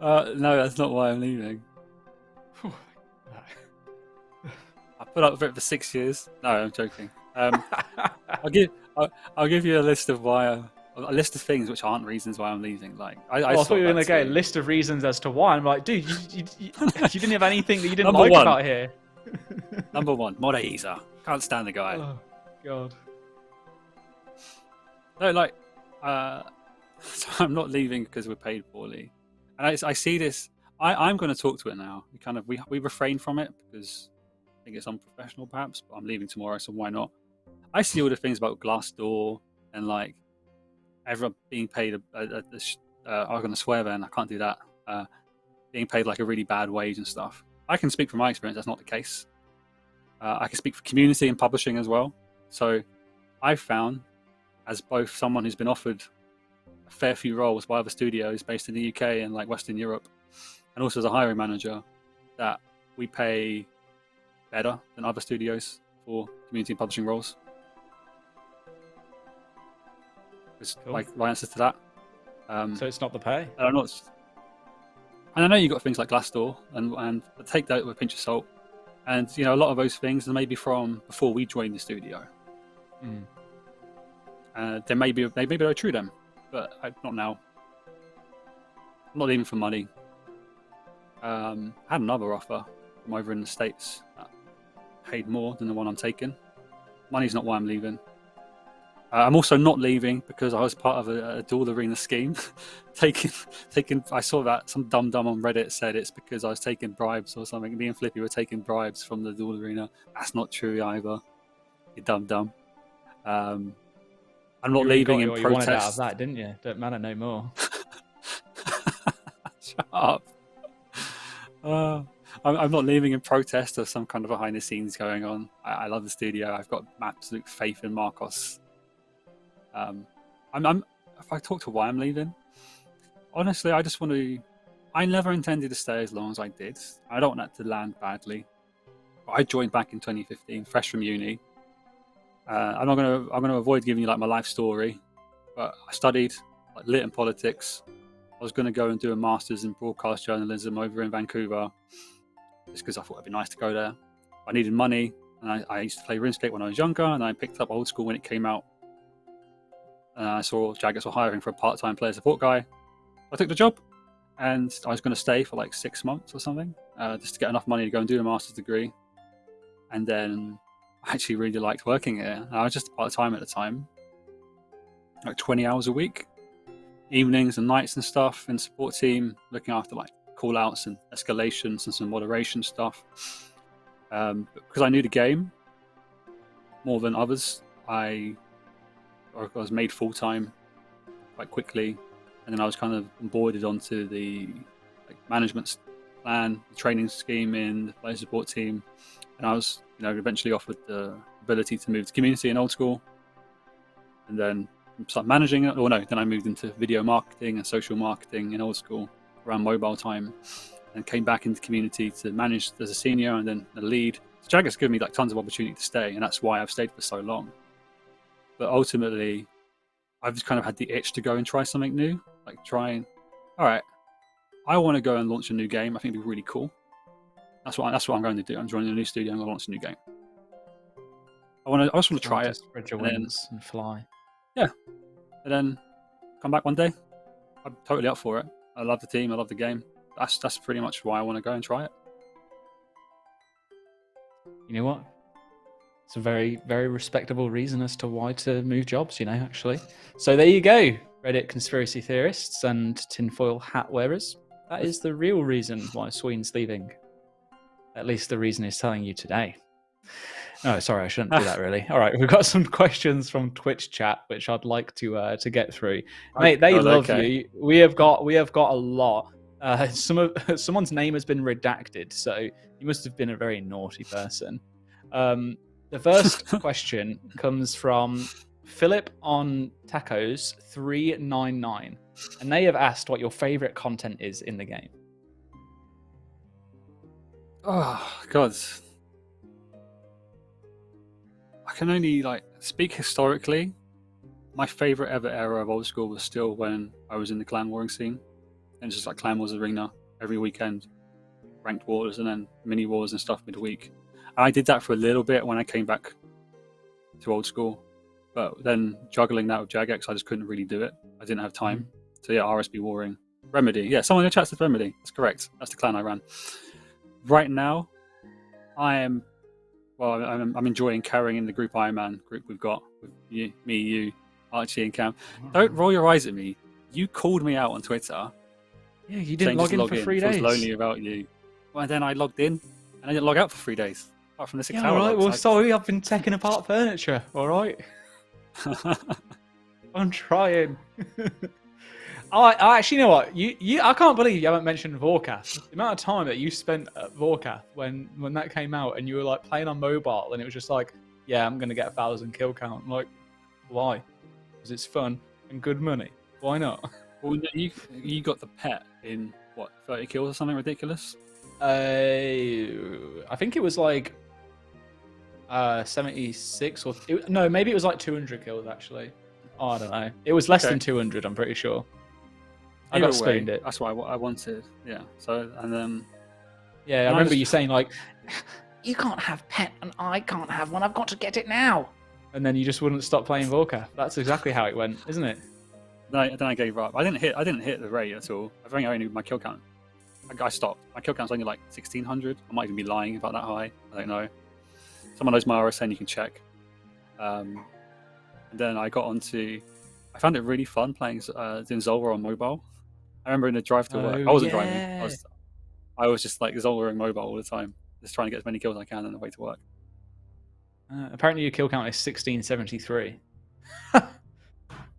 No, that's not why I'm leaving. put up with it for 6 years. No, I'm joking. I'll give I'll give you a list of a list of things which aren't reasons why I'm leaving. Like I thought you were going to go a list of reasons as to why. I'm like, dude, you didn't have anything that you didn't like about here. Number one, Mod Aiza. Can't stand the guy. Oh God. No, like, so I'm not leaving because we're paid poorly, and I see this. I'm going to talk to it now. We refrain from it because I think it's unprofessional, perhaps. But I'm leaving tomorrow, so why not? I see all the things about Glassdoor and like everyone being paid I'm going to swear then. I can't do that. Being paid like a really bad wage and stuff. I can speak from my experience. That's not the case. I can speak for community and publishing as well. So I've found, as both someone who's been offered a fair few roles by other studios based in the UK and like Western Europe, and also as a hiring manager, that we pay better than other studios for community and publishing roles. It's Cool. like my answer to that. So it's not the pay. And I know you've got things like Glassdoor, and take that with a pinch of salt. And you know, a lot of those things are maybe from before we joined the studio. They maybe they're true then, but not now. I'm not leaving for money. I had another offer from over in the States that paid more than the one I'm taking. Money's not why I'm leaving. I'm also not leaving because I was part of a dual arena scheme. I saw that some dumb on Reddit said it's because I was taking bribes or something. Me and Flippy were taking bribes from the dual arena. That's not true either. You dumb. I'm not leaving in protest. You wanted out of that, didn't you? Don't matter no more. Shut up. I'm not leaving in protest of some kind of behind the scenes going on. I love the studio. I've got absolute faith in Marcos. If I talk to why I'm leaving, honestly, I just want to. I never intended to stay as long as I did. I don't want that to land badly. But I joined back in 2015, fresh from uni. I'm gonna avoid giving you like my life story, but I studied like lit and politics. I was gonna go and do a master's in broadcast journalism over in Vancouver, just because I thought it'd be nice to go there. I needed money, and I used to play RuneScape when I was younger, and I picked up old school when it came out. I saw Jaggers were hiring for a part-time player support guy. I took the job, and I was going to stay for like 6 months or something, just to get enough money to go and do a master's degree. And then I actually really liked working here. I was just part-time at the time, like 20 hours a week, evenings and nights and stuff, in support team, looking after like call-outs and escalations and some moderation stuff. Because I knew the game more than others, I was made full-time quite quickly, and then I was kind of onboarded onto the management plan, the training scheme in the player support team, and I was eventually offered the ability to move to community and old school, and then start managing it. Then I moved into video marketing and social marketing in old school around mobile time, and came back into community to manage as a senior and then a lead. So Jaggers given me like tons of opportunity to stay, and that's why I've stayed for so long. But ultimately, I've just kind of had the itch to go and try something new. All right, I want to go and launch a new game. I think it'd be really cool. That's what I'm going to do. I'm joining a new studio. I'm going to launch a new game. I just want to try it. Spread your wings and fly. Yeah, and then come back one day. I'm totally up for it. I love the team. I love the game. That's pretty much why I want to go and try it. You know what? It's a very, very respectable reason as to why to move jobs, actually. So there you go, Reddit conspiracy theorists and tinfoil hat wearers. That is the real reason why Sween's leaving. At least the reason he's telling you today. No, sorry, I shouldn't do that really. All right, we've got some questions from Twitch chat, which I'd like to get through. Mate, they love you. We have got a lot. Someone's name has been redacted, so you must have been a very naughty person. The first question comes from Philip on Tacos 399, and they have asked what your favorite content is in the game. Oh God, I can only speak historically. My favorite ever era of old school was still when I was in the clan warring scene, and it's just like clan wars arena every weekend, ranked wars, and then mini wars and stuff midweek. I did that for a little bit when I came back to old school, but then juggling that with Jagex, I just couldn't really do it. I didn't have time. So yeah, RSB Warring. Remedy. Yeah, someone in the chat says Remedy. That's correct. That's the clan I ran. Right now, I'm enjoying carrying in the group Iron Man group we've got with you, Archie, and Cam. Don't roll your eyes at me. You called me out on Twitter. Yeah, you didn't log in for 3 days. I was lonely about you. Well, then I logged in and I didn't log out for 3 days. Apart from the 6 Yeah, hour all right. logs. Well, sorry, I've been taking apart furniture. All right. I'm trying. I actually, you know what? I can't believe you haven't mentioned Vorkath. The amount of time that you spent at Vorkath when that came out, and you were like playing on mobile, and it was just like, yeah, I'm gonna get 1,000 kill count. I'm like, why? Because it's fun and good money. Why not? Well, you got the pet in what 30 kills or something ridiculous. I think it was like 76 or no, maybe it was like 200 kills actually. Oh, I don't know. It was less than 200. I'm pretty sure. I got spooned it. That's what I wanted. Yeah. So and then. Yeah, I remember you saying like, "You can't have pet, and I can't have one. I've got to get it now." And then you just wouldn't stop playing Vorkath. That's exactly how it went, isn't it? Then I gave up. I didn't hit the rate at all. I think I only my kill count. I stopped. My kill count's only like 1,600. I might even be lying about that high. I don't know. Someone knows my RSN. You can check. And then I got onto. I found it really fun playing doing Zolra on mobile. I remember in the drive to work. I wasn't driving. I was just like Zolra mobile all the time, just trying to get as many kills as I can on the way to work. Apparently, your kill count is 1,673.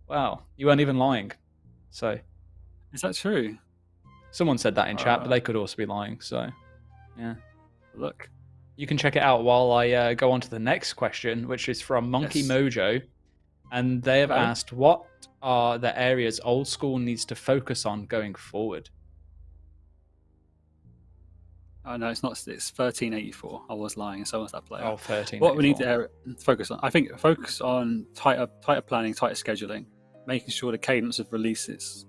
Wow, you weren't even lying. So, is that true? Someone said that in chat, but they could also be lying. So, yeah. Look, you can check it out while I go on to the next question, which is from Monkey Mojo, and they have asked, "What are the areas old school needs to focus on going forward?" Oh no, it's not. It's 1384. I was lying, and so was that player. Oh, 1384. What we need to focus on, I think, focus on tighter planning, tighter scheduling, making sure the cadence of releases,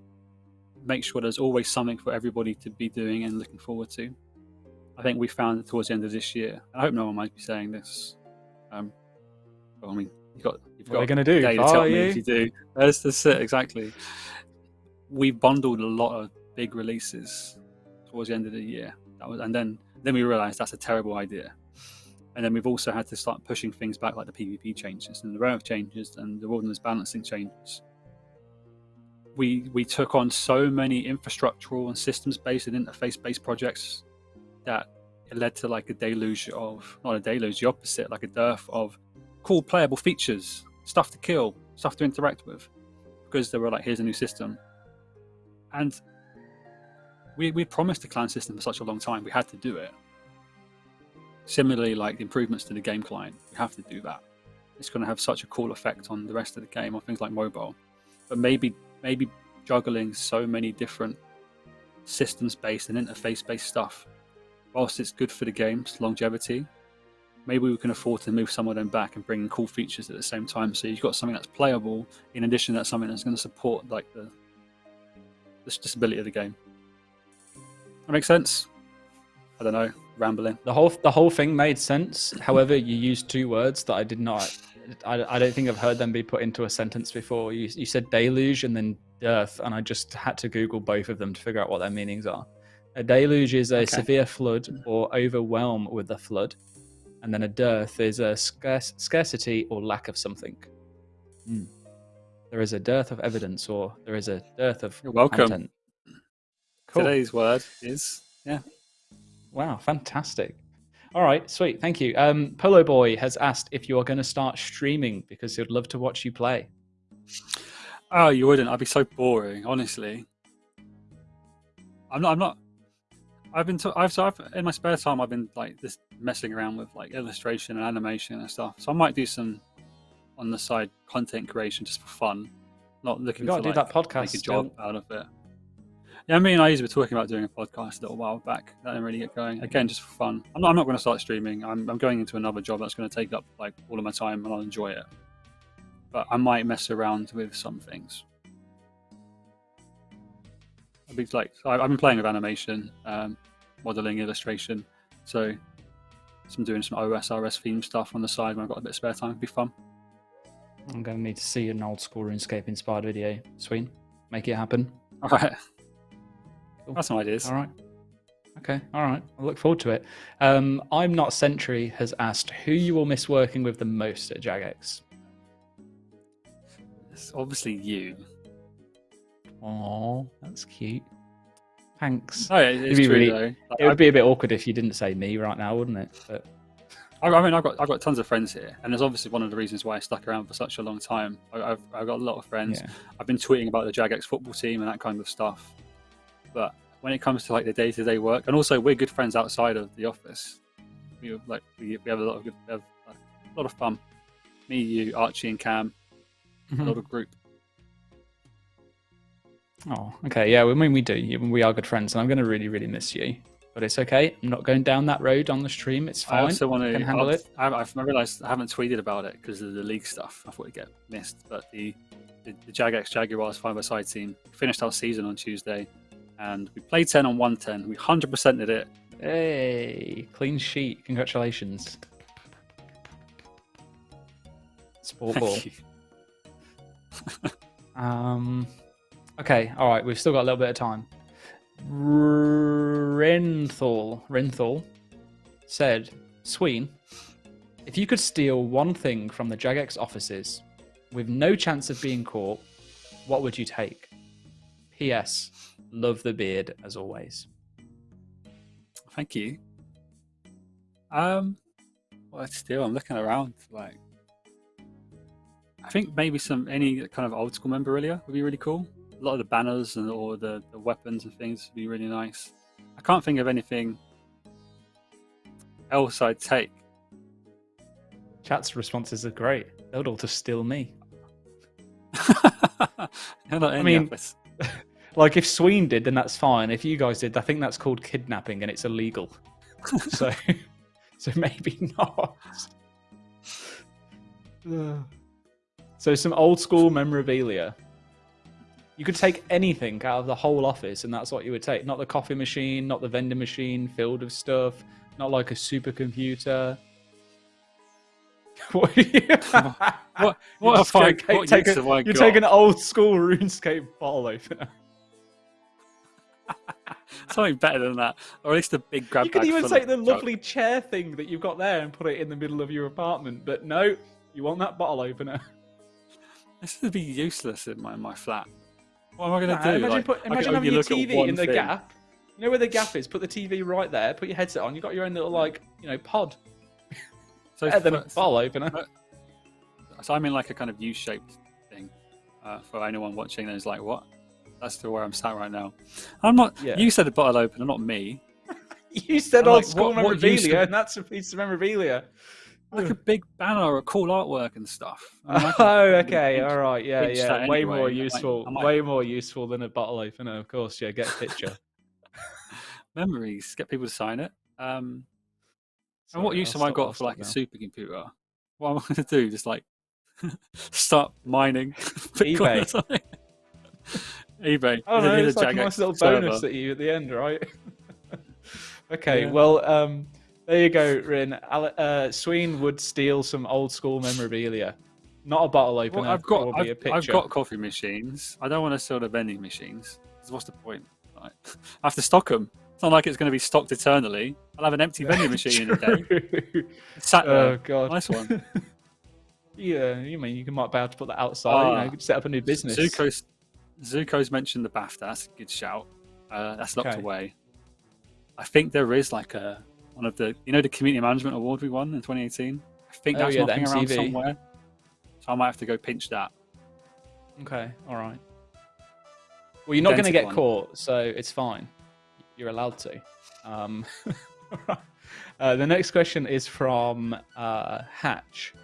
make sure there's always something for everybody to be doing and looking forward to. I think we found it towards the end of this year. I hope no one might be saying this. Well, I mean, you've got what are you going to do? To tell me if you do. That's it, exactly. We bundled a lot of big releases towards the end of the year. And then we realized that's a terrible idea. And then we've also had to start pushing things back, like the PvP changes and the Rev changes and the wilderness balancing changes. We took on so many infrastructural and systems-based and interface-based projects that it led to like a deluge of, not a deluge, the opposite, like a dearth of cool playable features, stuff to kill, stuff to interact with, because they were like, here's a new system. And we promised the clan system for such a long time, we had to do it. Similarly, like the improvements to the game client, we have to do that. It's going to have such a cool effect on the rest of the game, on things like mobile. But maybe juggling so many different systems-based and interface-based stuff, whilst it's good for the game's longevity, maybe we can afford to move some of them back and bring in cool features at the same time. So you've got something that's playable, in addition, that's something that's going to support like the stability of the game. That makes sense? I don't know, rambling. The whole thing made sense. However, you used two words that I did not. I don't think I've heard them be put into a sentence before. You said deluge and then dearth, and I just had to Google both of them to figure out what their meanings are. A deluge is a severe flood or overwhelm with a flood, and then a dearth is a scarcity or lack of something. There is a dearth of evidence, or there is a dearth of content. Cool. Today's word is Wow, fantastic. All right, sweet, thank you. Polo Boy has asked if you are going to start streaming because he'd love to watch you play. Oh, you wouldn't. I'd be so boring, honestly. I'm not. I've in my spare time, I've been like just messing around with like illustration and animation and stuff. So I might do some on the side content creation just for fun, not looking to do that podcast, make a job out of it. Yeah, me and I were talking about doing a podcast a little while back. That didn't really get going. Again, just for fun. I'm not going to start streaming. I'm going into another job that's going to take up like all of my time, and I'll enjoy it. But I might mess around with some things. I've been playing with animation, modeling, illustration. So doing some OSRS theme stuff on the side when I've got a bit of spare time. It'd be fun. I'm going to need to see an old school RuneScape inspired video. Sweet. Make it happen. All right. Cool. That's some ideas. All right. Okay. All right. I look forward to it. I'm Not Sentry has asked who you will miss working with the most at Jagex. It's obviously you. Oh, that's cute. Thanks. Oh, yeah, it's It'd be true really- though. Like, It would be a bit awkward if you didn't say me right now, wouldn't it? But I mean, I've got tons of friends here, and there's obviously one of the reasons why I stuck around for such a long time. I've got a lot of friends. yeah. I've been tweeting about the Jagex football team and that kind of stuff. But when it comes to like the day-to-day work, and also we're good friends outside of the office. We have a lot of fun. Me, you, Archie, and Cam. A lot of group. Oh, okay. Yeah, I mean, we do. We are good friends, and I'm going to really, really miss you. But it's okay. I'm not going down that road on the stream. It's fine. I also want I to can handle it. I've realised I haven't tweeted about it because of the league stuff. I thought it'd get missed. But the Jagex Jaguars 5-a-side team finished our season on Tuesday, and we played 10 on 110. We 100%ed it. Hey, clean sheet. Congratulations. Sport ball. Thank you. Okay, all right. We've still got a little bit of time. Renthal said, Sween, if you could steal one thing from the Jagex offices with no chance of being caught, what would you take? P.S. Love the beard as always. Thank you. Well, still, I'm looking around. Like, I think maybe any kind of old school memorabilia would be really cool. A lot of the banners or the weapons and things would be really nice. I can't think of anything else I'd take. Chat's responses are great. They'll all just steal me. I mean, like if Sween did, then that's fine. If you guys did, I think that's called kidnapping and it's illegal. so maybe not. So some old school memorabilia. You could take anything out of the whole office, and that's what you would take. Not the coffee machine, not the vending machine filled with stuff, not like a supercomputer. What you take an old school RuneScape bottle opener. Something better than that, or at least a big grab bag. You could even take the junk. lovely chair thing that you've got there and put it in the middle of your apartment, but no, you want that bottle opener. This would be useless in my flat. What am I going to do? Imagine having your TV in the gap. You know where the gap is? Put the TV right there. Put your headset on. You've got your own little pod. So better than a bottle opener. So I'm in like a kind of U-shaped thing. For anyone watching, and is like, what? That's still where I'm sat right now. I'm not. Yeah. You said a bottle opener, not me. You said old school memorabilia, and that's a piece of memorabilia. Like a big banner or cool artwork and stuff. Okay, all right, yeah. Way more useful. Way more useful than a bottle opener, of course. Yeah, get a picture. Memories. Get people to sign it. And what use have I got for like a supercomputer? What am I going to do? Just like start mining eBay. eBay. Oh no, it's like a nice little bonus at you at the end, right? Okay, well, there you go, Rin. Sween would steal some old school memorabilia. Not a bottle opener. Well, I've got coffee machines. I don't want to steal the vending machines. What's the point? Like, I have to stock them. It's not like it's going to be stocked eternally. I'll have an empty vending machine in a day. Sat there. Oh god, nice one. Yeah, you might be able to put that outside. You could set up a new business. Zuko's mentioned the BAFTA. That's a good shout. That's locked away. I think there is like one of the the community management award we won in 2018. I think that's knocking around somewhere. So I might have to go pinch that. Okay, all right. Well, you're not going to get caught, so it's fine. You're allowed to. The next question is from Hatch,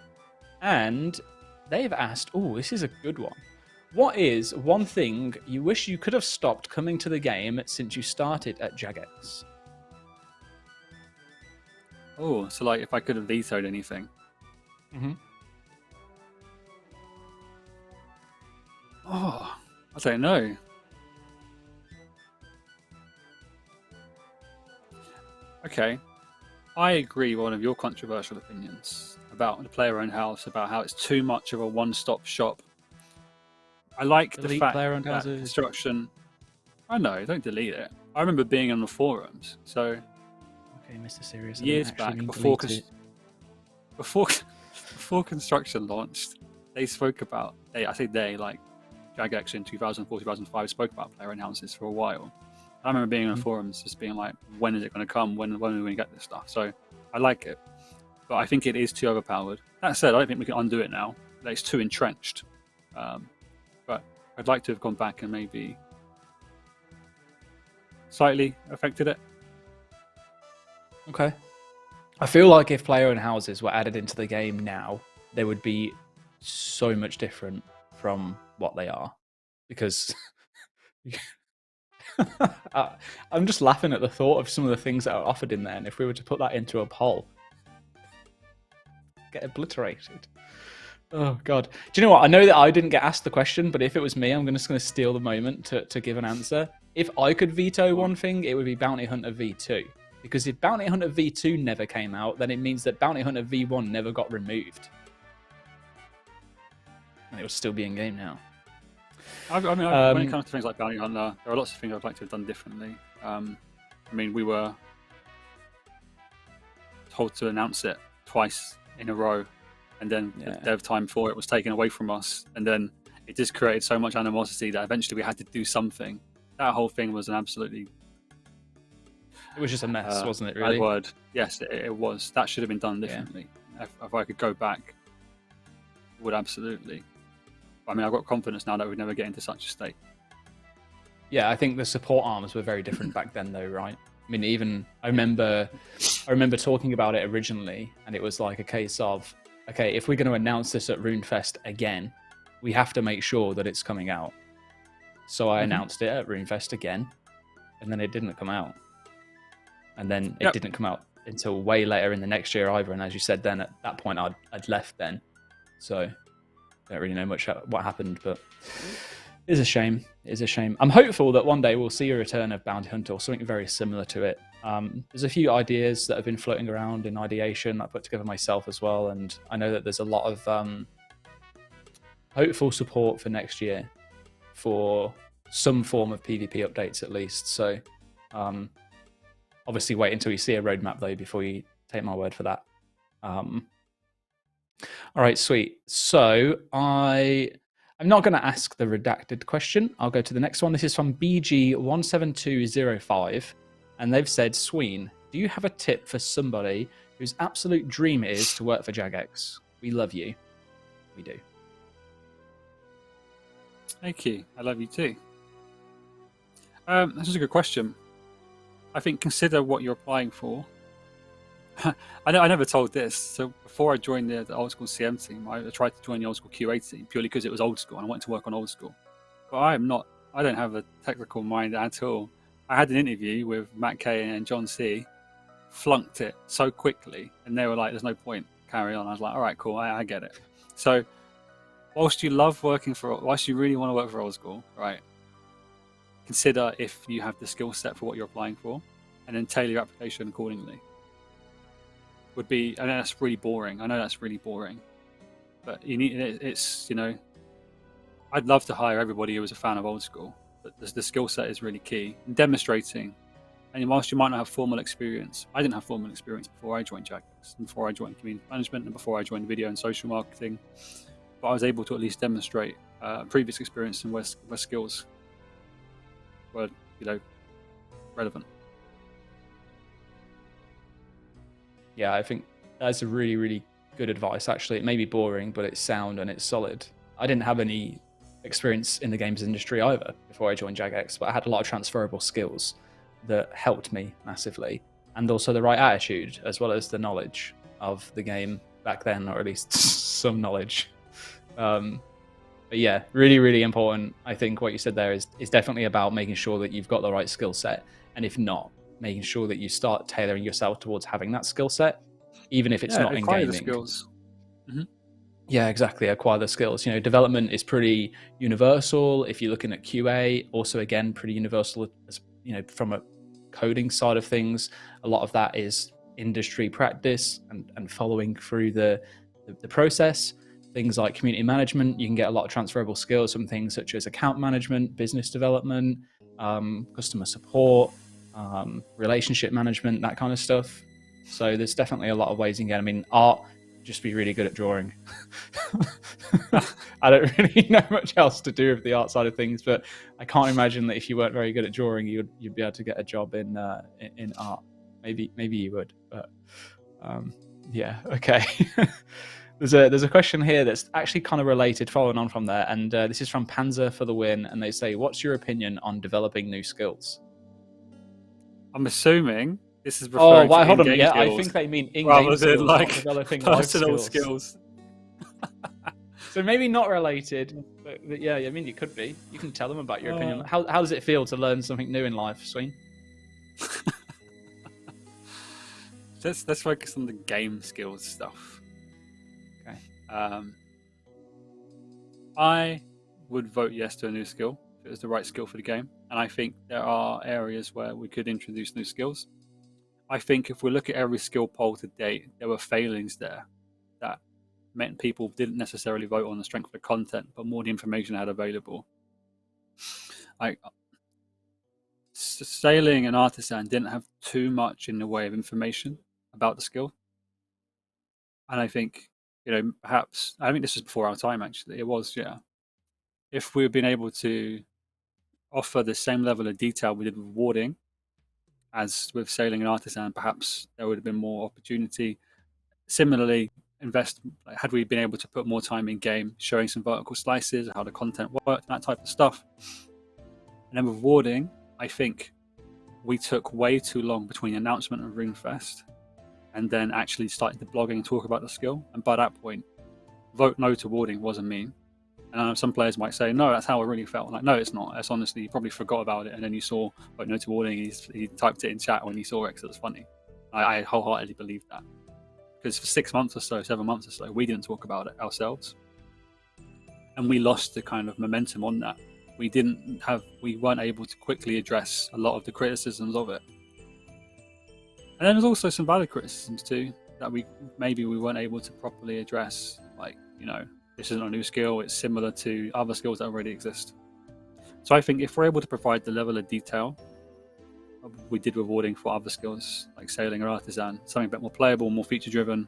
and they've asked, "Oh, this is a good one. What is one thing you wish you could have stopped coming to the game since you started at Jagex?" Oh, so like if I could have vetoed anything. Mm-hmm. Oh, I don't know. Okay. I agree with one of your controversial opinions about the player-owned house, about how it's too much of a one-stop shop. I like the Delete fact player-owned that houses. construction. I know, don't delete it. I remember being on the forums, so Okay, Mr. Serious. I didn't years actually back mean before delete it. before construction launched, they spoke about like Jagex in 2004, 2005 spoke about player-owned houses for a while. I remember being on the forums, just being like, "When is it going to come? When are we going to get this stuff?" So I like it, but I think it is too overpowered. That said, I don't think we can undo it now. It's too entrenched. But I'd like to have gone back and maybe slightly affected it. Okay. I feel like if player-owned houses were added into the game now, they would be so much different from what they are, because I'm just laughing at the thought of some of the things that are offered in there, and if we were to put that into a poll, get obliterated. Oh god. Do you know what? I know that I didn't get asked the question, but if it was me, I'm just going to steal the moment to give an answer. If I could veto one thing, it would be Bounty Hunter V2. Because if Bounty Hunter V2 never came out, then it means that Bounty Hunter V1 never got removed. And it would still be in game now. When it comes to things like Bounty Hunter, there are lots of things I'd like to have done differently. We were told to announce it twice in a row, and then the dev time for it was taken away from us, and then it just created so much animosity that eventually we had to do something. That whole thing was an absolutely... It was just a mess, wasn't it, really? Bad word. Yes, it was. That should have been done differently. Yeah. If I could go back, I would absolutely. I mean, I've got confidence now that we'd never get into such a state. Yeah, I think the support arms were very different back then, though, right? I mean, even I remember talking about it originally, and it was like a case of, okay, if we're going to announce this at RuneFest again, we have to make sure that it's coming out. So I announced it at RuneFest again, and then it didn't come out. And then it didn't come out until way later in the next year either. And as you said, then at that point, I'd left then. So I don't really know much what happened, but it is a shame. It is a shame. I'm hopeful that one day we'll see a return of Bounty Hunter or something very similar to it. There's a few ideas that have been floating around in ideation that I put together myself as well. And I know that there's a lot of hopeful support for next year for some form of PvP updates at least. So obviously wait until you see a roadmap though before you take my word for that. All right, sweet. So I'm not going to ask the redacted question. I'll go to the next one. This is from BG17205, and they've said, Sween, do you have a tip for somebody whose absolute dream it is to work for Jagex? We love you. We do. Thank you. I love you too. This is a good question. I think consider what you're applying for. I never told this. So before I joined the old school CM team, I tried to join the old school QA team purely because it was old school and I wanted to work on old school. But I don't have a technical mind at all. I had an interview with Matt K and John C, flunked it so quickly, and they were like, there's no point, carry on. I was like, all right, cool, I get it. So whilst you really want to work for old school, right, consider if you have the skill set for what you're applying for, and then tailor your application accordingly. I know that's really boring. But I'd love to hire everybody who was a fan of old school, but the skill set is really key. And demonstrating, and whilst you might not have formal experience, I didn't have formal experience before I joined Jagex, and before I joined community management, and before I joined video and social marketing, but I was able to at least demonstrate previous experience and where skills were, relevant. Yeah, I think that's a really, really good advice, actually. It may be boring, but it's sound and it's solid. I didn't have any experience in the games industry either before I joined Jagex, but I had a lot of transferable skills that helped me massively, and also the right attitude, as well as the knowledge of the game back then, or at least some knowledge. But yeah, really, really important. I think what you said there is definitely about making sure that you've got the right skill set, and if not, making sure that you start tailoring yourself towards having that skill set, even if it's not in gaming. The skills. Mm-hmm. Yeah, exactly. Acquire the skills. Development is pretty universal. If you're looking at QA, also again pretty universal. From a coding side of things, a lot of that is industry practice and following through the process. Things like community management, you can get a lot of transferable skills from things such as account management, business development, customer support, relationship management, that kind of stuff. So there's definitely a lot of ways you can get. I mean, art, just be really good at drawing. I don't really know much else to do with the art side of things, but I can't imagine that if you weren't very good at drawing, you'd be able to get a job in art. Maybe you would, but yeah, okay. There's a question here that's actually kind of related, following on from there, and this is from Panzer for the win, and they say, "What's your opinion on developing new skills?" I'm assuming this is Oh, referring well, to hold on. in-game Yeah, skills I think they mean in-game rather skills, than not like developing life personal skills. skills. So maybe not related, but yeah, I mean, you could be. You can tell them about your opinion. How does it feel to learn something new in life, Sween? Let's focus on the game skills stuff. Okay. I would vote yes to a new skill if it was the right skill for the game, and I think there are areas where we could introduce new skills. I think if we look at every skill poll to date, there were failings there that meant people didn't necessarily vote on the strength of the content, but more the information I had available. Like sailing and artisan didn't have too much in the way of information about the skill, and I think, perhaps, I think this was before our time, actually. It was, yeah. If we'd been able to offer the same level of detail we did with warding as with sailing and artisan, perhaps there would have been more opportunity. Similarly, had we been able to put more time in game showing some vertical slices, how the content worked, that type of stuff. And then with warding, I think we took way too long between the announcement of RuneFest and then actually starting to blogging and talk about the skill. And by that point, vote no to warding wasn't me. And I know some players might say, no, that's how it really felt. I'm like, no, it's not. That's honestly, you probably forgot about it. And then you saw vote no to warding. He typed it in chat when he saw it because it was funny. I wholeheartedly believe that. Because for 6 months or so, 7 months or so, we didn't talk about it ourselves. And we lost the kind of momentum on that. We weren't able to quickly address a lot of the criticisms of it. And then there's also some valid criticisms too, that we weren't able to properly address. Like, this isn't a new skill, it's similar to other skills that already exist. So I think if we're able to provide the level of detail we did rewarding for other skills like sailing or artisan, something a bit more playable, more feature driven,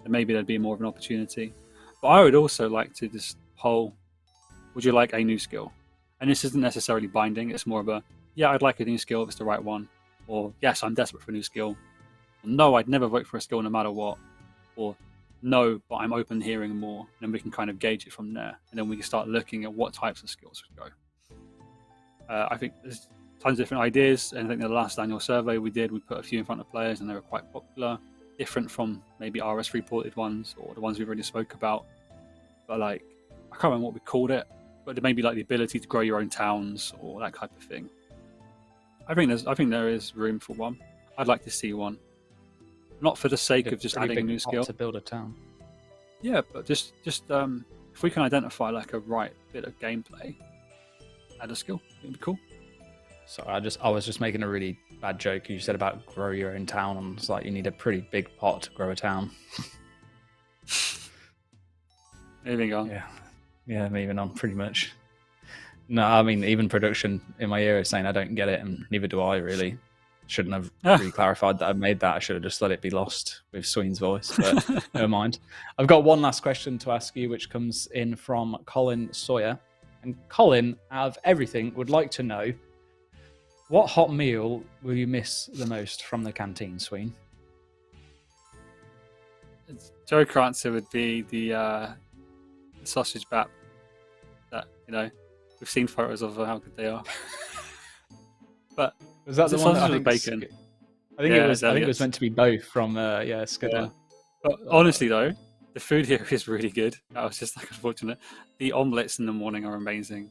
then maybe there'd be more of an opportunity. But I would also like to just poll, would you like a new skill? And this isn't necessarily binding, it's more of a, yeah, I'd like a new skill if it's the right one, or yes, I'm desperate for a new skill, or no, I'd never vote for a skill no matter what, or no, but I'm open to hearing more. And then we can kind of gauge it from there, and then we can start looking at what types of skills would go. I think there's tons of different ideas, and I think the last annual survey we did, we put a few in front of players and they were quite popular, different from maybe RS reported ones or the ones we've already spoke about. But like, I can't remember what we called it, but it may be like the ability to grow your own towns or that type of thing. I think there is room for one. I'd like to see one, not for the sake of just adding a new skill to build a town. Yeah, but just if we can identify like a right bit of gameplay, add a skill, it'd be cool. So I was just making a really bad joke. You said about grow your own town, and it's like you need a pretty big pot to grow a town. Moving on. Yeah, moving on, pretty much. No, I mean, even production in my ear is saying I don't get it, and neither do I, really. Shouldn't have really clarified that I made that. I should have just let it be lost with Sween's voice, but never mind. I've got one last question to ask you, which comes in from Colin Sawyer. And Colin, out of everything, would like to know, what hot meal will you miss the most from the canteen, Sween? Joke answer would be the sausage bap that, we've seen photos of how good they are. But was that the one that I think bacon? I think it was meant to be both from Skidler. Yeah. But honestly though, the food here is really good. I was just like unfortunate. The omelets in the morning are amazing.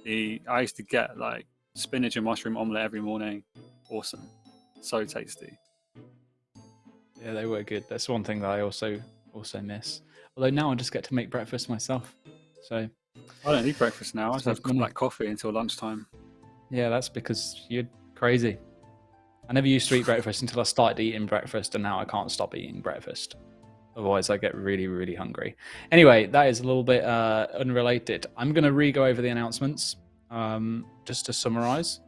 I used to get like spinach and mushroom omelette every morning. Awesome. So tasty. Yeah, they were good. That's one thing that I also miss. Although now I just get to make breakfast myself. So I don't need breakfast now. I just have black coffee until lunchtime. Yeah, that's because you're crazy. I never used to eat breakfast until I started eating breakfast, and now I can't stop eating breakfast. Otherwise, I get really, really hungry. Anyway, that is a little bit unrelated. I'm going to re-go over the announcements just to summarize.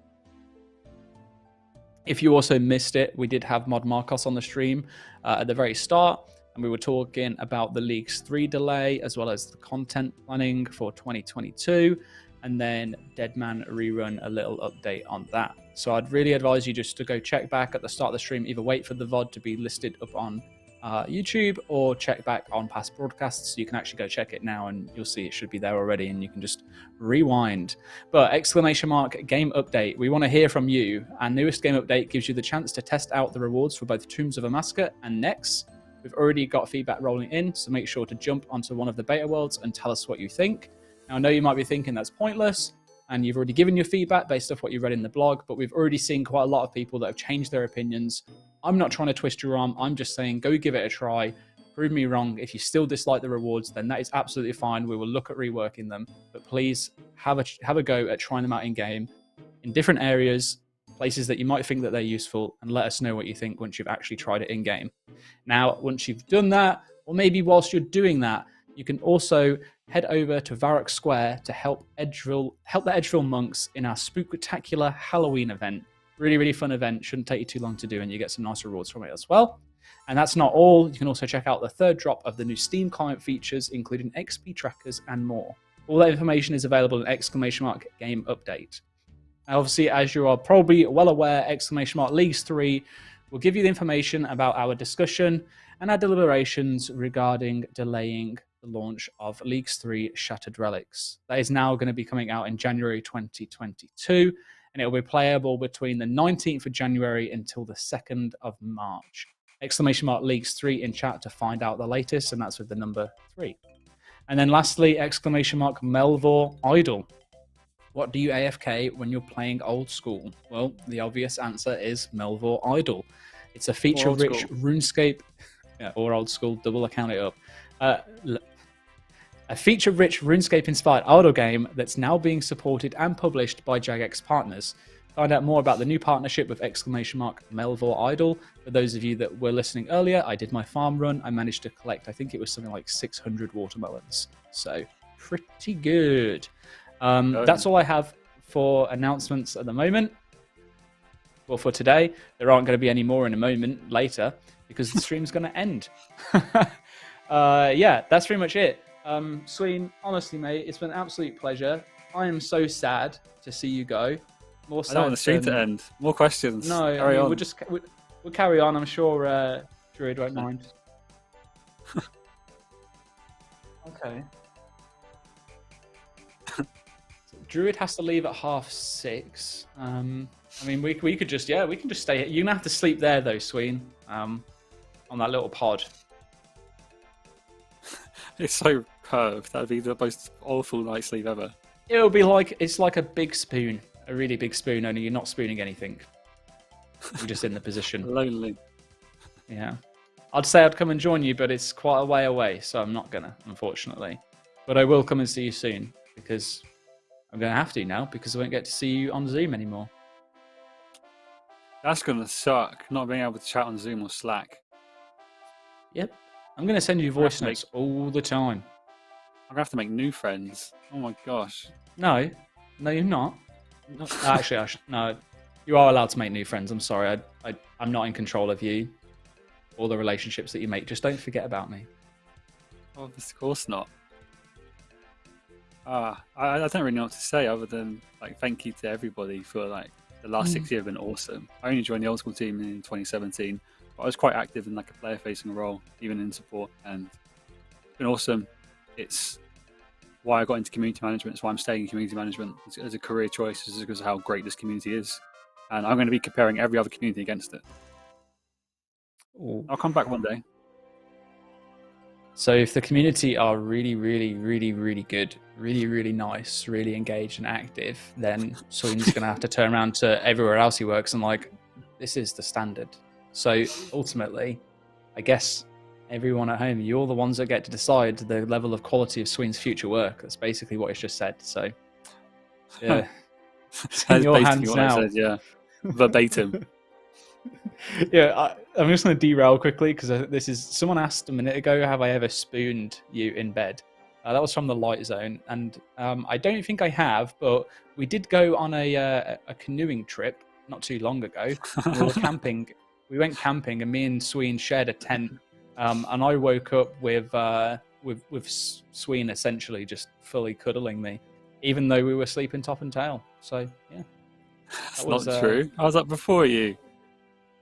If you also missed it, we did have Mod Marcos on the stream at the very start, and we were talking about the Leagues 3 delay, as well as the content planning for 2022, and then Deadman rerun, a little update on that. So I'd really advise you just to go check back at the start of the stream, either wait for the VOD to be listed up on YouTube or check back on past broadcasts. You can actually go check it now and you'll see it should be there already, and you can just rewind. But !game update, we want to hear from you. Our newest game update gives you the chance to test out the rewards for both Tombs of Amaska and Nex. We've already got feedback rolling in, so make sure to jump onto one of the beta worlds and tell us what you think. Now, I know you might be thinking that's pointless, and you've already given your feedback based off what you read in the blog, but we've already seen quite a lot of people that have changed their opinions. I'm not trying to twist your arm. I'm just saying, go give it a try. Prove me wrong. If you still dislike the rewards, then that is absolutely fine. We will look at reworking them, but please have a go at trying them out in game, in different areas, places that you might think that they're useful, and let us know what you think once you've actually tried it in game. Now, once you've done that, or maybe whilst you're doing that, you can also head over to Varrock Square to help the Edgeville monks in our Spooktacular Halloween event. Really, really fun event. Shouldn't take you too long to do, and you get some nice rewards from it as well. And that's not all. You can also check out the third drop of the new Steam client features, including XP trackers and more. All that information is available in !game update. Now, obviously, as you are probably well aware, Leagues 3 will give you the information about our discussion and our deliberations regarding delaying the launch of Leagues 3 Shattered Relics. That is now going to be coming out in January 2022, and it will be playable between the 19th of January until the 2nd of March. Leagues 3 in chat to find out the latest, and that's with the number 3. And then lastly, Melvor Idol. What do you AFK when you're playing old school? Well, the obvious answer is Melvor Idol. It's a feature-rich RuneScape... Yeah, or old school, double account it up. A feature-rich RuneScape-inspired idle game that's now being supported and published by Jagex partners. Find out more about the new partnership with Melvor Idol. For those of you that were listening earlier, I did my farm run. I managed to collect, I think it was something like 600 watermelons. So, pretty good. That's all I have for announcements at the moment. Well, for today, there aren't going to be any more in a moment later, because the stream's going to end. Yeah, that's pretty much it. Sween, honestly, mate, it's been an absolute pleasure. I am so sad to see you go. More sad. I don't want the stream to end. More questions. No, carry on. We'll carry on. I'm sure Druid won't mind. Okay. Druid has to leave at 6:30. I mean, we could just stay here. You're gonna have to sleep there though, Sween. On that little pod. It's so curved. That'd be the most awful night's sleep ever. It'll be like, it's like a big spoon, a really big spoon, only you're not spooning anything. You're just in the position. Lonely. Yeah. I'd say I'd come and join you, but it's quite a way away, so I'm not gonna, unfortunately. But I will come and see you soon, because I'm gonna have to now, because I won't get to see you on Zoom anymore. That's gonna suck, not being able to chat on Zoom or Slack. Yep. I'm going to send you voice notes all the time. I'm going to have to make new friends. Oh my gosh. No, you're not. Actually, no. You are allowed to make new friends. I'm sorry. I'm not in control of you or the relationships that you make. Just don't forget about me. Oh, of course not. I don't really know what to say other than thank you to everybody for the last 6 years have been awesome. I only joined the old school team in 2017. I was quite active in a player-facing role, even in support, and it's been awesome. It's why I got into community management. It's why I'm staying in community management as a career choice, is because of how great this community is. And I'm going to be comparing every other community against it. Ooh. I'll come back one day. So if the community are really, really, really, really good, really, really nice, really engaged and active, then Sween's going to have to turn around to everywhere else he works and this is the standard. So ultimately, I guess everyone at home, you're the ones that get to decide the level of quality of Sween's future work. That's basically what he's just said. So, yeah, it's in your hands now. I said, yeah, verbatim. Yeah, I'm just going to derail quickly because this is someone asked a minute ago, have I ever spooned you in bed? That was from the Light Zone, and I don't think I have, but we did go on a canoeing trip not too long ago. We were camping. We went camping, and me and Sween shared a tent, and I woke up with Sween essentially just fully cuddling me, even though we were sleeping top and tail. So yeah, That's not true. I was up before you.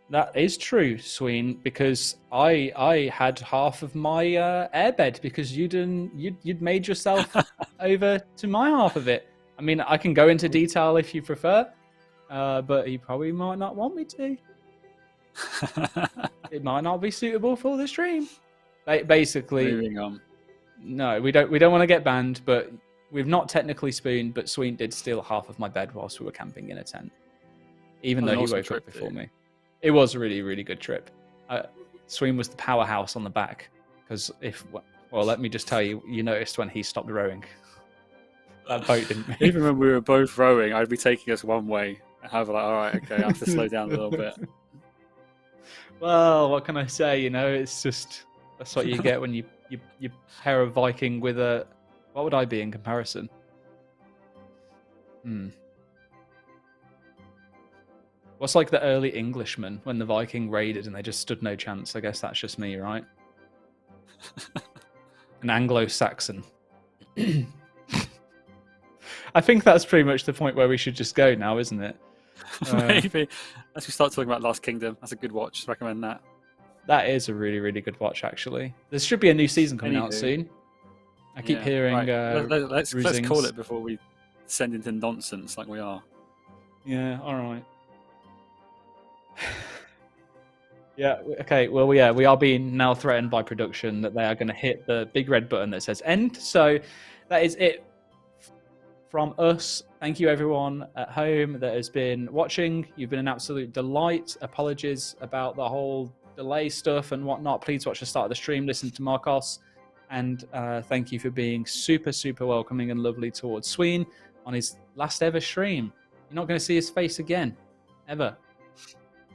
That is true, Sween, because I had half of my airbed because you'd made yourself over to my half of it. I mean, I can go into detail if you prefer, but you probably might not want me to. It might not be suitable for the stream. Basically, moving on. No, we don't want to get banned, but we've not technically spooned. But Sween did steal half of my bed whilst we were camping in a tent, even though he woke up before me. It was a really, really good trip. Sween was the powerhouse on the back because let me just tell you, you noticed when he stopped rowing. That boat didn't move. Even when we were both rowing, I'd be taking us one way. And I'd be like, all right, okay, I have to slow down a little bit. Well, what can I say? You know, it's just that's what you get when you pair a Viking with a. What would I be in comparison? What's like the early Englishmen when the Viking raided and they just stood no chance? I guess that's just me, right? An Anglo-Saxon. I think that's pretty much the point where we should just go now, isn't it? Maybe. As we start talking about Last Kingdom, that's a good watch. Recommend that. That is a really, really good watch, actually. There should be a new season coming out soon. I keep hearing. Right. Let's call it before we send into nonsense like we are. Yeah. All right. Yeah. Okay. Well, yeah, we are being now threatened by production that they are going to hit the big red button that says end. So that is it from us. Thank you, everyone at home that has been watching. You've been an absolute delight. Apologies about the whole delay stuff and whatnot. Please watch the start of the stream. Listen to Marcos. And thank you for being super, super welcoming and lovely towards Sween on his last ever stream. You're not going to see his face again, ever.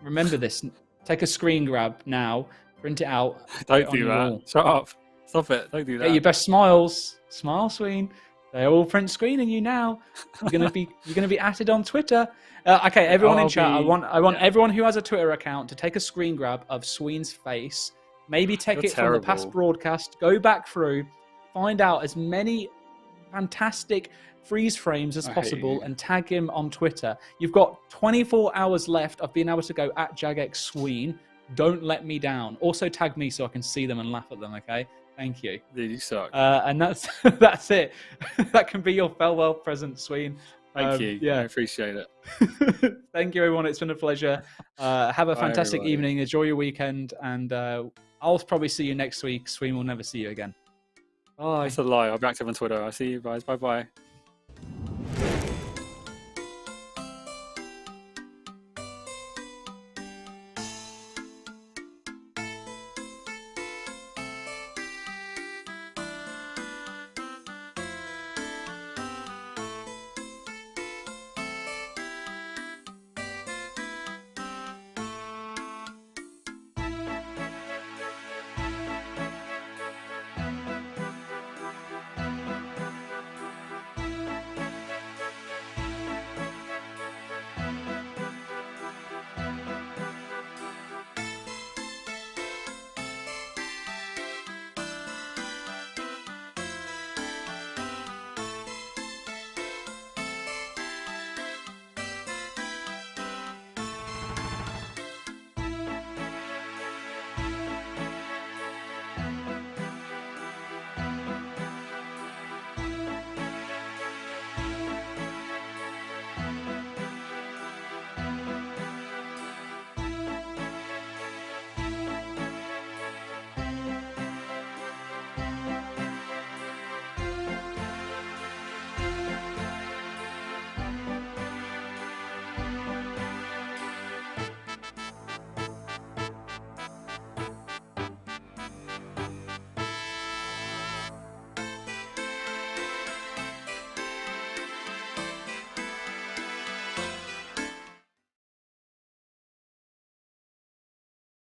Remember this. Take a screen grab now. Print it out. Don't do that. Shut up. Stop it. Don't do that. Get your best smiles. Smile, Sween. They're all print screening you now. You're gonna be added on Twitter. Okay, everyone in chat. I want everyone who has a Twitter account to take a screen grab of Sween's face. Maybe take it from the past broadcast. Go back through, find out as many fantastic freeze frames as possible, and tag him on Twitter. You've got 24 hours left of being able to go at JagXSween. Don't let me down. Also tag me so I can see them and laugh at them. Okay. Thank you. Dude, you suck. And that's it. That can be your farewell present, Sween. Thank you. Yeah, I appreciate it. Thank you, everyone. It's been a pleasure. Have a fantastic evening. Enjoy your weekend, and I'll probably see you next week. Sween will never see you again. Bye. That's a lie. I'll be active on Twitter. I'll see you guys. Bye bye.